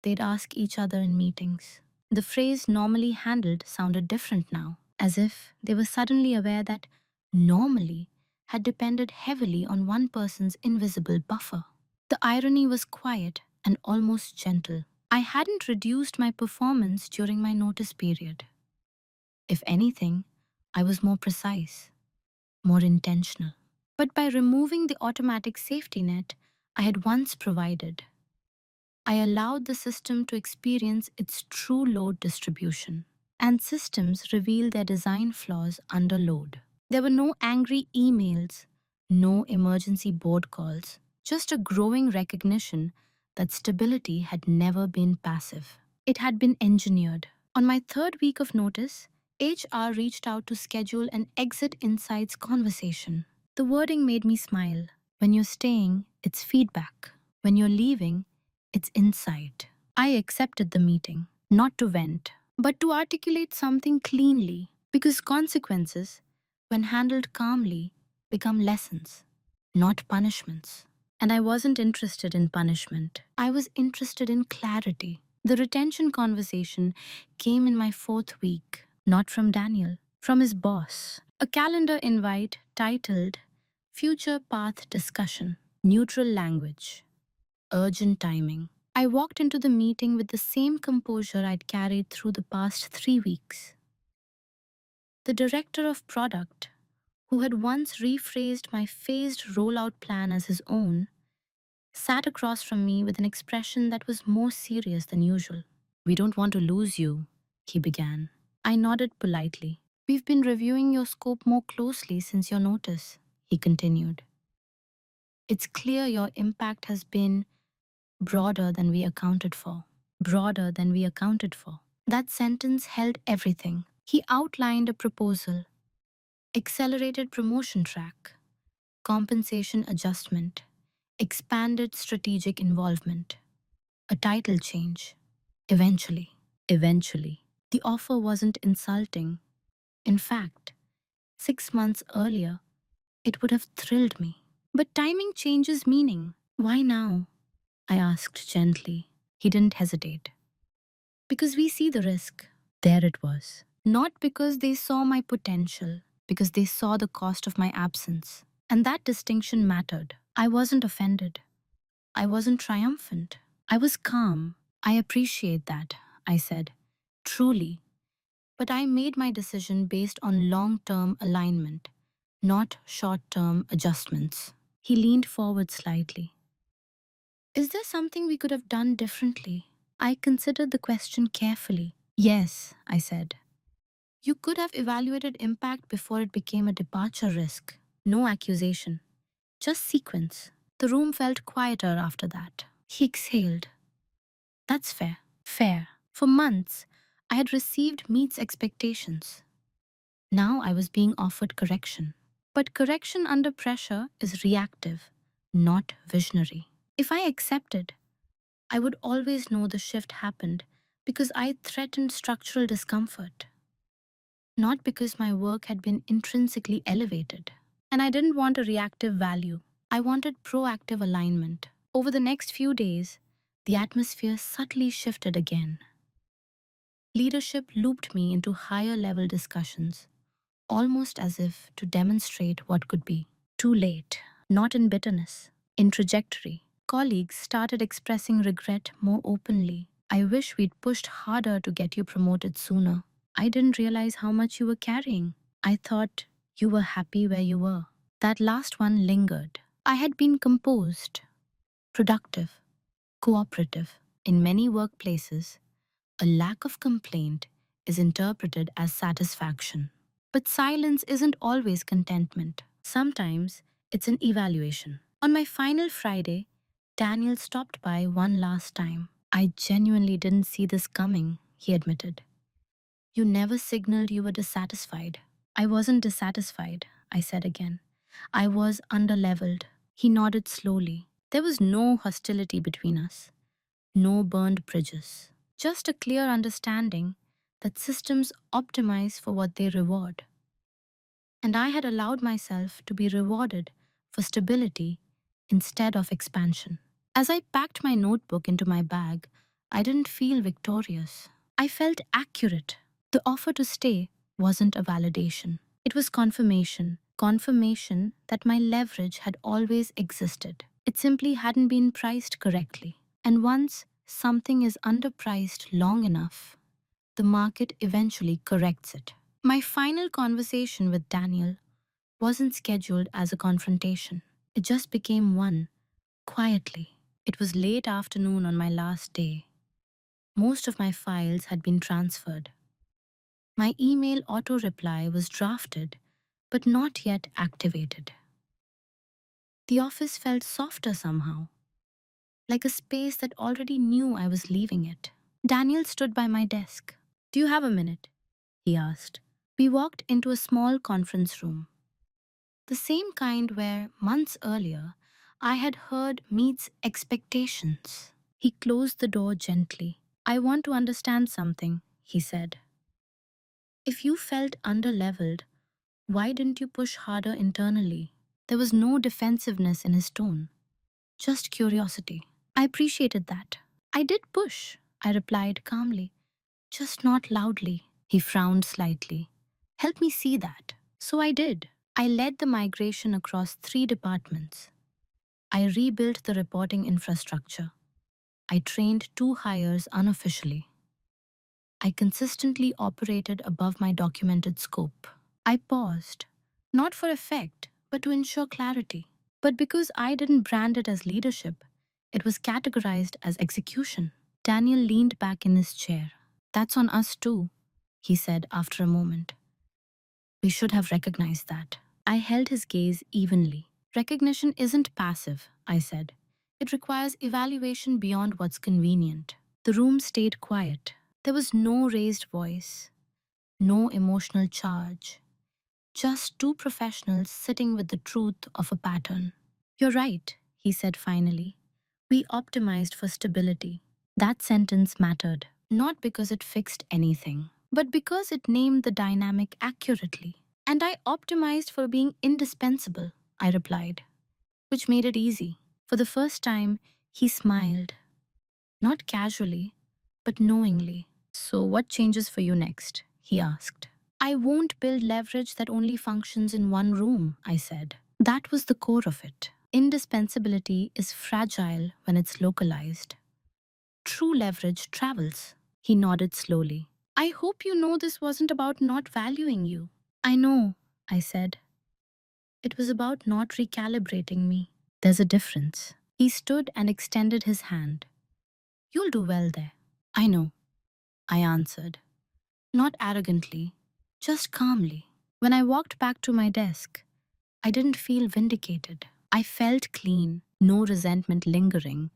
They'd ask each other in meetings. The phrase "normally handled" sounded different now, as if they were suddenly aware that "normally" had depended heavily on one person's invisible buffer. The irony was quiet and almost gentle. I hadn't reduced my performance during my notice period. If anything, I was more precise, more intentional. But by removing the automatic safety net I had once provided, I allowed the system to experience its true load distribution. And systems reveal their design flaws under load. There were no angry emails, no emergency board calls, just a growing recognition that stability had never been passive. It had been engineered. On my third week of notice, HR reached out to schedule an exit insights conversation. The wording made me smile. When you're staying, it's feedback. When you're leaving, it's insight. I accepted the meeting, not to vent, but to articulate something cleanly, because consequences, when handled calmly, become lessons, not punishments. And I wasn't interested in punishment. I was interested in clarity. The retention conversation came in my fourth week, not from Daniel, from his boss. A calendar invite titled Future Path Discussion, Neutral Language, Urgent Timing. I walked into the meeting with the same composure I'd carried through the past 3 weeks. The director of product, who had once rephrased my phased rollout plan as his own, sat across from me with an expression that was more serious than usual. "We don't want to lose you," he began. I nodded politely. "We've been reviewing your scope more closely since your notice," he continued. "It's clear your impact has been broader than we accounted for. Broader than we accounted for." That sentence held everything. He outlined a proposal: accelerated promotion track, compensation adjustment, expanded strategic involvement, a title change. Eventually, the offer wasn't insulting. In fact, 6 months earlier, it would have thrilled me. But timing changes meaning. "Why now?" I asked gently. He didn't hesitate. "Because we see the risk." There it was. Not because they saw my potential, because they saw the cost of my absence. And that distinction mattered. I wasn't offended. I wasn't triumphant. I was calm. "I appreciate that," I said. "Truly. But I made my decision based on long-term alignment, not short-term adjustments." He leaned forward slightly. "Is there something we could have done differently?" I considered the question carefully. "Yes," I said. "You could have evaluated impact before it became a departure risk." No accusation, just sequence. The room felt quieter after that. He exhaled. "That's fair." Fair. For months, I had received meets expectations. Now I was being offered correction. But correction under pressure is reactive, not visionary. If I accepted, I would always know the shift happened because I threatened structural discomfort, not because my work had been intrinsically elevated. And I didn't want a reactive value. I wanted proactive alignment. Over the next few days, the atmosphere subtly shifted again. Leadership looped me into higher level discussions, almost as if to demonstrate what could be. Too late, not in bitterness, in trajectory. Colleagues started expressing regret more openly. "I wish we'd pushed harder to get you promoted sooner. I didn't realize how much you were carrying. I thought you were happy where you were." That last one lingered. I had been composed, productive, cooperative. In many workplaces, a lack of complaint is interpreted as satisfaction. But silence isn't always contentment. Sometimes it's an evaluation. On my final Friday, Daniel stopped by one last time. "I genuinely didn't see this coming," he admitted. "You never signaled you were dissatisfied." "I wasn't dissatisfied," I said again. "I was underleveled." He nodded slowly. There was no hostility between us, no burned bridges, just a clear understanding that systems optimize for what they reward. And I had allowed myself to be rewarded for stability instead of expansion. As I packed my notebook into my bag, I didn't feel victorious. I felt accurate. The offer to stay wasn't a validation. It was confirmation. Confirmation that my leverage had always existed. It simply hadn't been priced correctly. And once something is underpriced long enough, the market eventually corrects it. My final conversation with Daniel wasn't scheduled as a confrontation. It just became one, quietly. It was late afternoon on my last day. Most of my files had been transferred. My email auto reply was drafted, but not yet activated. The office felt softer somehow, like a space that already knew I was leaving it. Daniel stood by my desk. "Do you have a minute?" he asked. We walked into a small conference room, the same kind where, months earlier, I had heard meets expectations. He closed the door gently. "I want to understand something," he said. "If you felt underleveled, why didn't you push harder internally?" There was no defensiveness in his tone, just curiosity. I appreciated that. "I did push," I replied calmly, "just not loudly." He frowned slightly. "Help me see that." So I did. I led the migration across 3 departments. I rebuilt the reporting infrastructure. I trained 2 hires unofficially. I consistently operated above my documented scope. I paused, not for effect, but to ensure clarity. But because I didn't brand it as leadership, it was categorized as execution. Daniel leaned back in his chair. "That's on us too," he said after a moment. "We should have recognized that." I held his gaze evenly. "Recognition isn't passive," I said. "It requires evaluation beyond what's convenient." The room stayed quiet. There was no raised voice, no emotional charge, just 2 professionals sitting with the truth of a pattern. "You're right," he said finally. "We optimized for stability." That sentence mattered, not because it fixed anything, but because it named the dynamic accurately. "And I optimized for being indispensable," I replied, which made it easy. For the first time, he smiled, not casually, but knowingly. "So, what changes for you next?" he asked. "I won't build leverage that only functions in one room," I said. That was the core of it. Indispensability is fragile when it's localized. True leverage travels. He nodded slowly. "I hope you know this wasn't about not valuing you." "I know," I said. "It was about not recalibrating me." "There's a difference." He stood and extended his hand. "You'll do well there." "I know," I answered. Not arrogantly, just calmly. When I walked back to my desk, I didn't feel vindicated. I felt clean, no resentment lingering,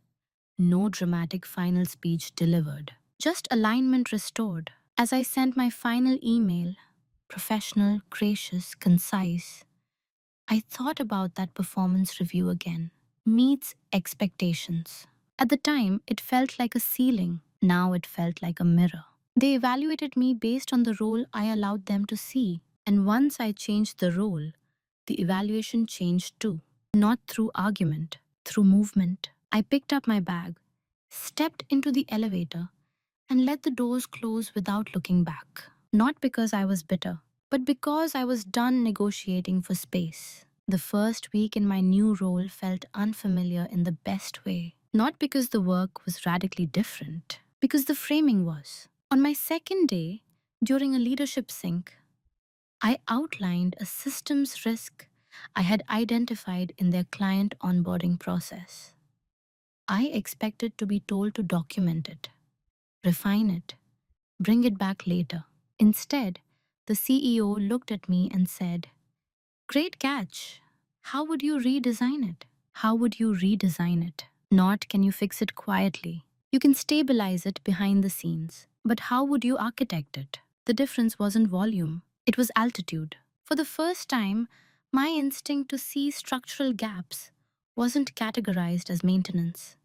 no dramatic final speech delivered. Just alignment restored. As I sent my final email, professional, gracious, concise, I thought about that performance review again. Meets expectations. At the time, it felt like a ceiling. Now it felt like a mirror. They evaluated me based on the role I allowed them to see. And once I changed the role, the evaluation changed too. Not through argument, through movement. I picked up my bag, stepped into the elevator, and let the doors close without looking back. Not because I was bitter, but because I was done negotiating for space. The first week in my new role felt unfamiliar in the best way. Not because the work was radically different, because the framing was. On my second day, during a leadership sync, I outlined a systems risk I had identified in their client onboarding process. I expected to be told to document it, refine it, bring it back later. Instead, the CEO looked at me and said, "Great catch. How would you redesign it?" How would you redesign it? Not can you fix it quietly. You can stabilize it behind the scenes. But how would you architect it? The difference wasn't volume, it was altitude. For the first time, my instinct to see structural gaps wasn't categorized as maintenance.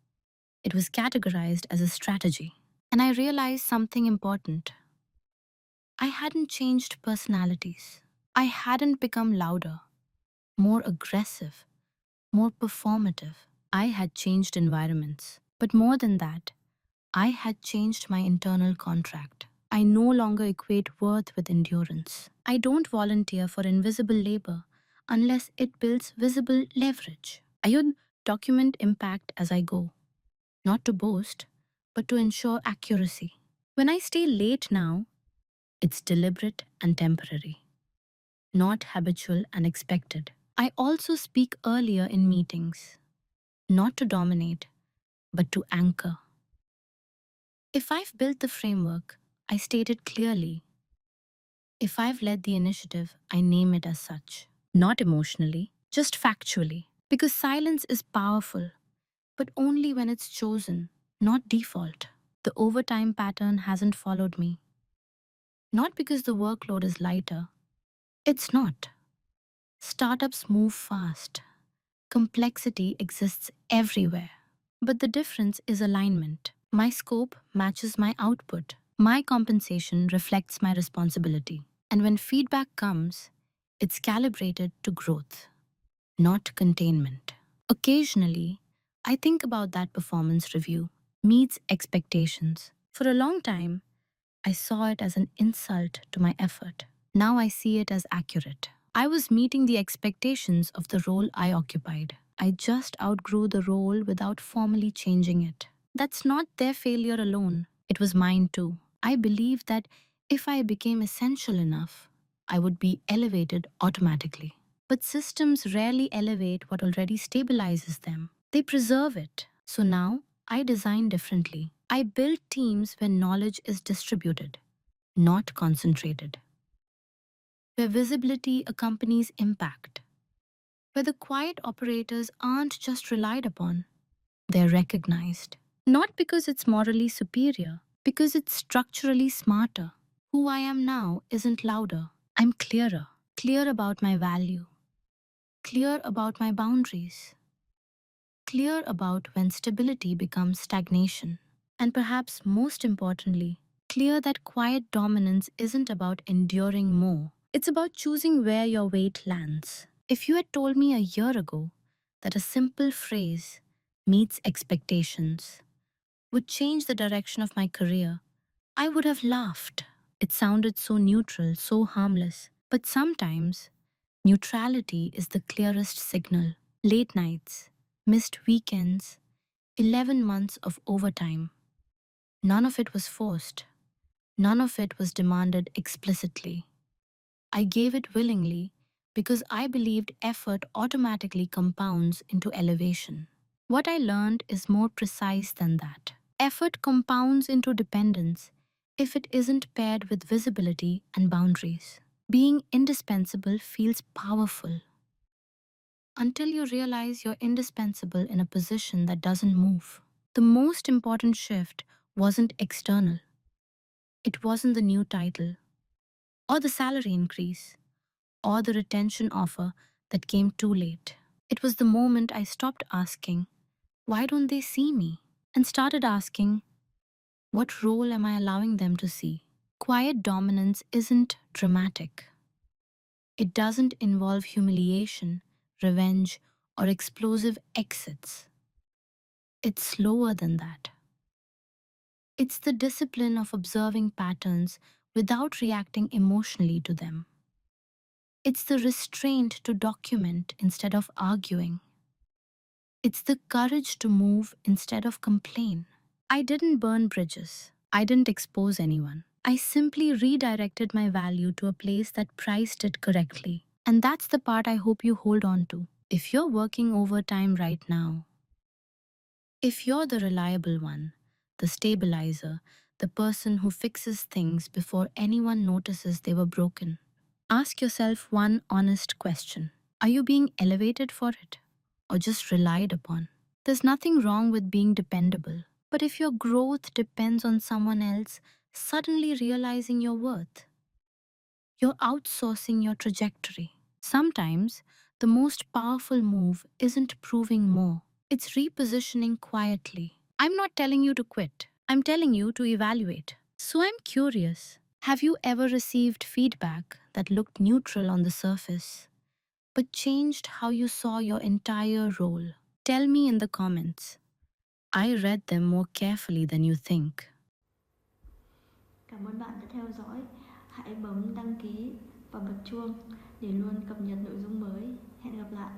It was categorized as a strategy. And I realized something important. I hadn't changed personalities. I hadn't become louder, more aggressive, more performative. I had changed environments. But more than that, I had changed my internal contract. I no longer equate worth with endurance. I don't volunteer for invisible labor unless it builds visible leverage. I would document impact as I go, not to boast, but to ensure accuracy. When I stay late now, it's deliberate and temporary, not habitual and expected. I also speak earlier in meetings, not to dominate, but to anchor. If I've built the framework, I state it clearly. If I've led the initiative, I name it as such. Not emotionally, just factually. Because silence is powerful, but only when it's chosen, not default. The overtime pattern hasn't followed me. Not because the workload is lighter. It's not. Startups move fast. Complexity exists everywhere. But the difference is alignment. My scope matches my output. My compensation reflects my responsibility. And when feedback comes, it's calibrated to growth, not containment. Occasionally, I think about that performance review meets expectations. For a long time, I saw it as an insult to my effort. Now I see it as accurate. I was meeting the expectations of the role I occupied. I just outgrew the role without formally changing it. That's not their failure alone, it was mine too. I believed that if I became essential enough, I would be elevated automatically. But systems rarely elevate what already stabilizes them, they preserve it. So now, I design differently. I build teams where knowledge is distributed, not concentrated, where visibility accompanies impact, where the quiet operators aren't just relied upon, they're recognized. Not because it's morally superior, because it's structurally smarter. Who I am now isn't louder. I'm clearer. Clear about my value. Clear about my boundaries. Clear about when stability becomes stagnation. And perhaps most importantly, clear that quiet dominance isn't about enduring more. It's about choosing where your weight lands. If you had told me a year ago that a simple phrase, meets expectations, would change the direction of my career, I would have laughed. It sounded so neutral, so harmless. But sometimes, neutrality is the clearest signal. Late nights, missed weekends, 11 months of overtime. None of it was forced. None of it was demanded explicitly. I gave it willingly because I believed effort automatically compounds into elevation. What I learned is more precise than that. Effort compounds into dependence if it isn't paired with visibility and boundaries. Being indispensable feels powerful until you realize you're indispensable in a position that doesn't move. The most important shift wasn't external. It wasn't the new title, or the salary increase, or the retention offer that came too late. It was the moment I stopped asking, why don't they see me? And started asking, what role am I allowing them to see? Quiet dominance isn't dramatic. It doesn't involve humiliation, revenge, or explosive exits. It's slower than that. It's the discipline of observing patterns without reacting emotionally to them. It's the restraint to document instead of arguing. It's the courage to move instead of complain. I didn't burn bridges. I didn't expose anyone. I simply redirected my value to a place that priced it correctly. And that's the part I hope you hold on to. If you're working overtime right now, if you're the reliable one, the stabilizer, the person who fixes things before anyone notices they were broken, ask yourself one honest question. Are you being elevated for it or just relied upon? There's nothing wrong with being dependable. But if your growth depends on someone else suddenly realizing your worth, you're outsourcing your trajectory. Sometimes, the most powerful move isn't proving more, it's repositioning quietly. I'm not telling you to quit, I'm telling you to evaluate. So I'm curious, have you ever received feedback that looked neutral on the surface, but changed how you saw your entire role? Tell me in the comments. I read them more carefully than you think. Cảm ơn bạn đã theo dõi. Hãy bấm đăng ký và bật chuông để luôn cập nhật nội dung mới. Hẹn gặp lại.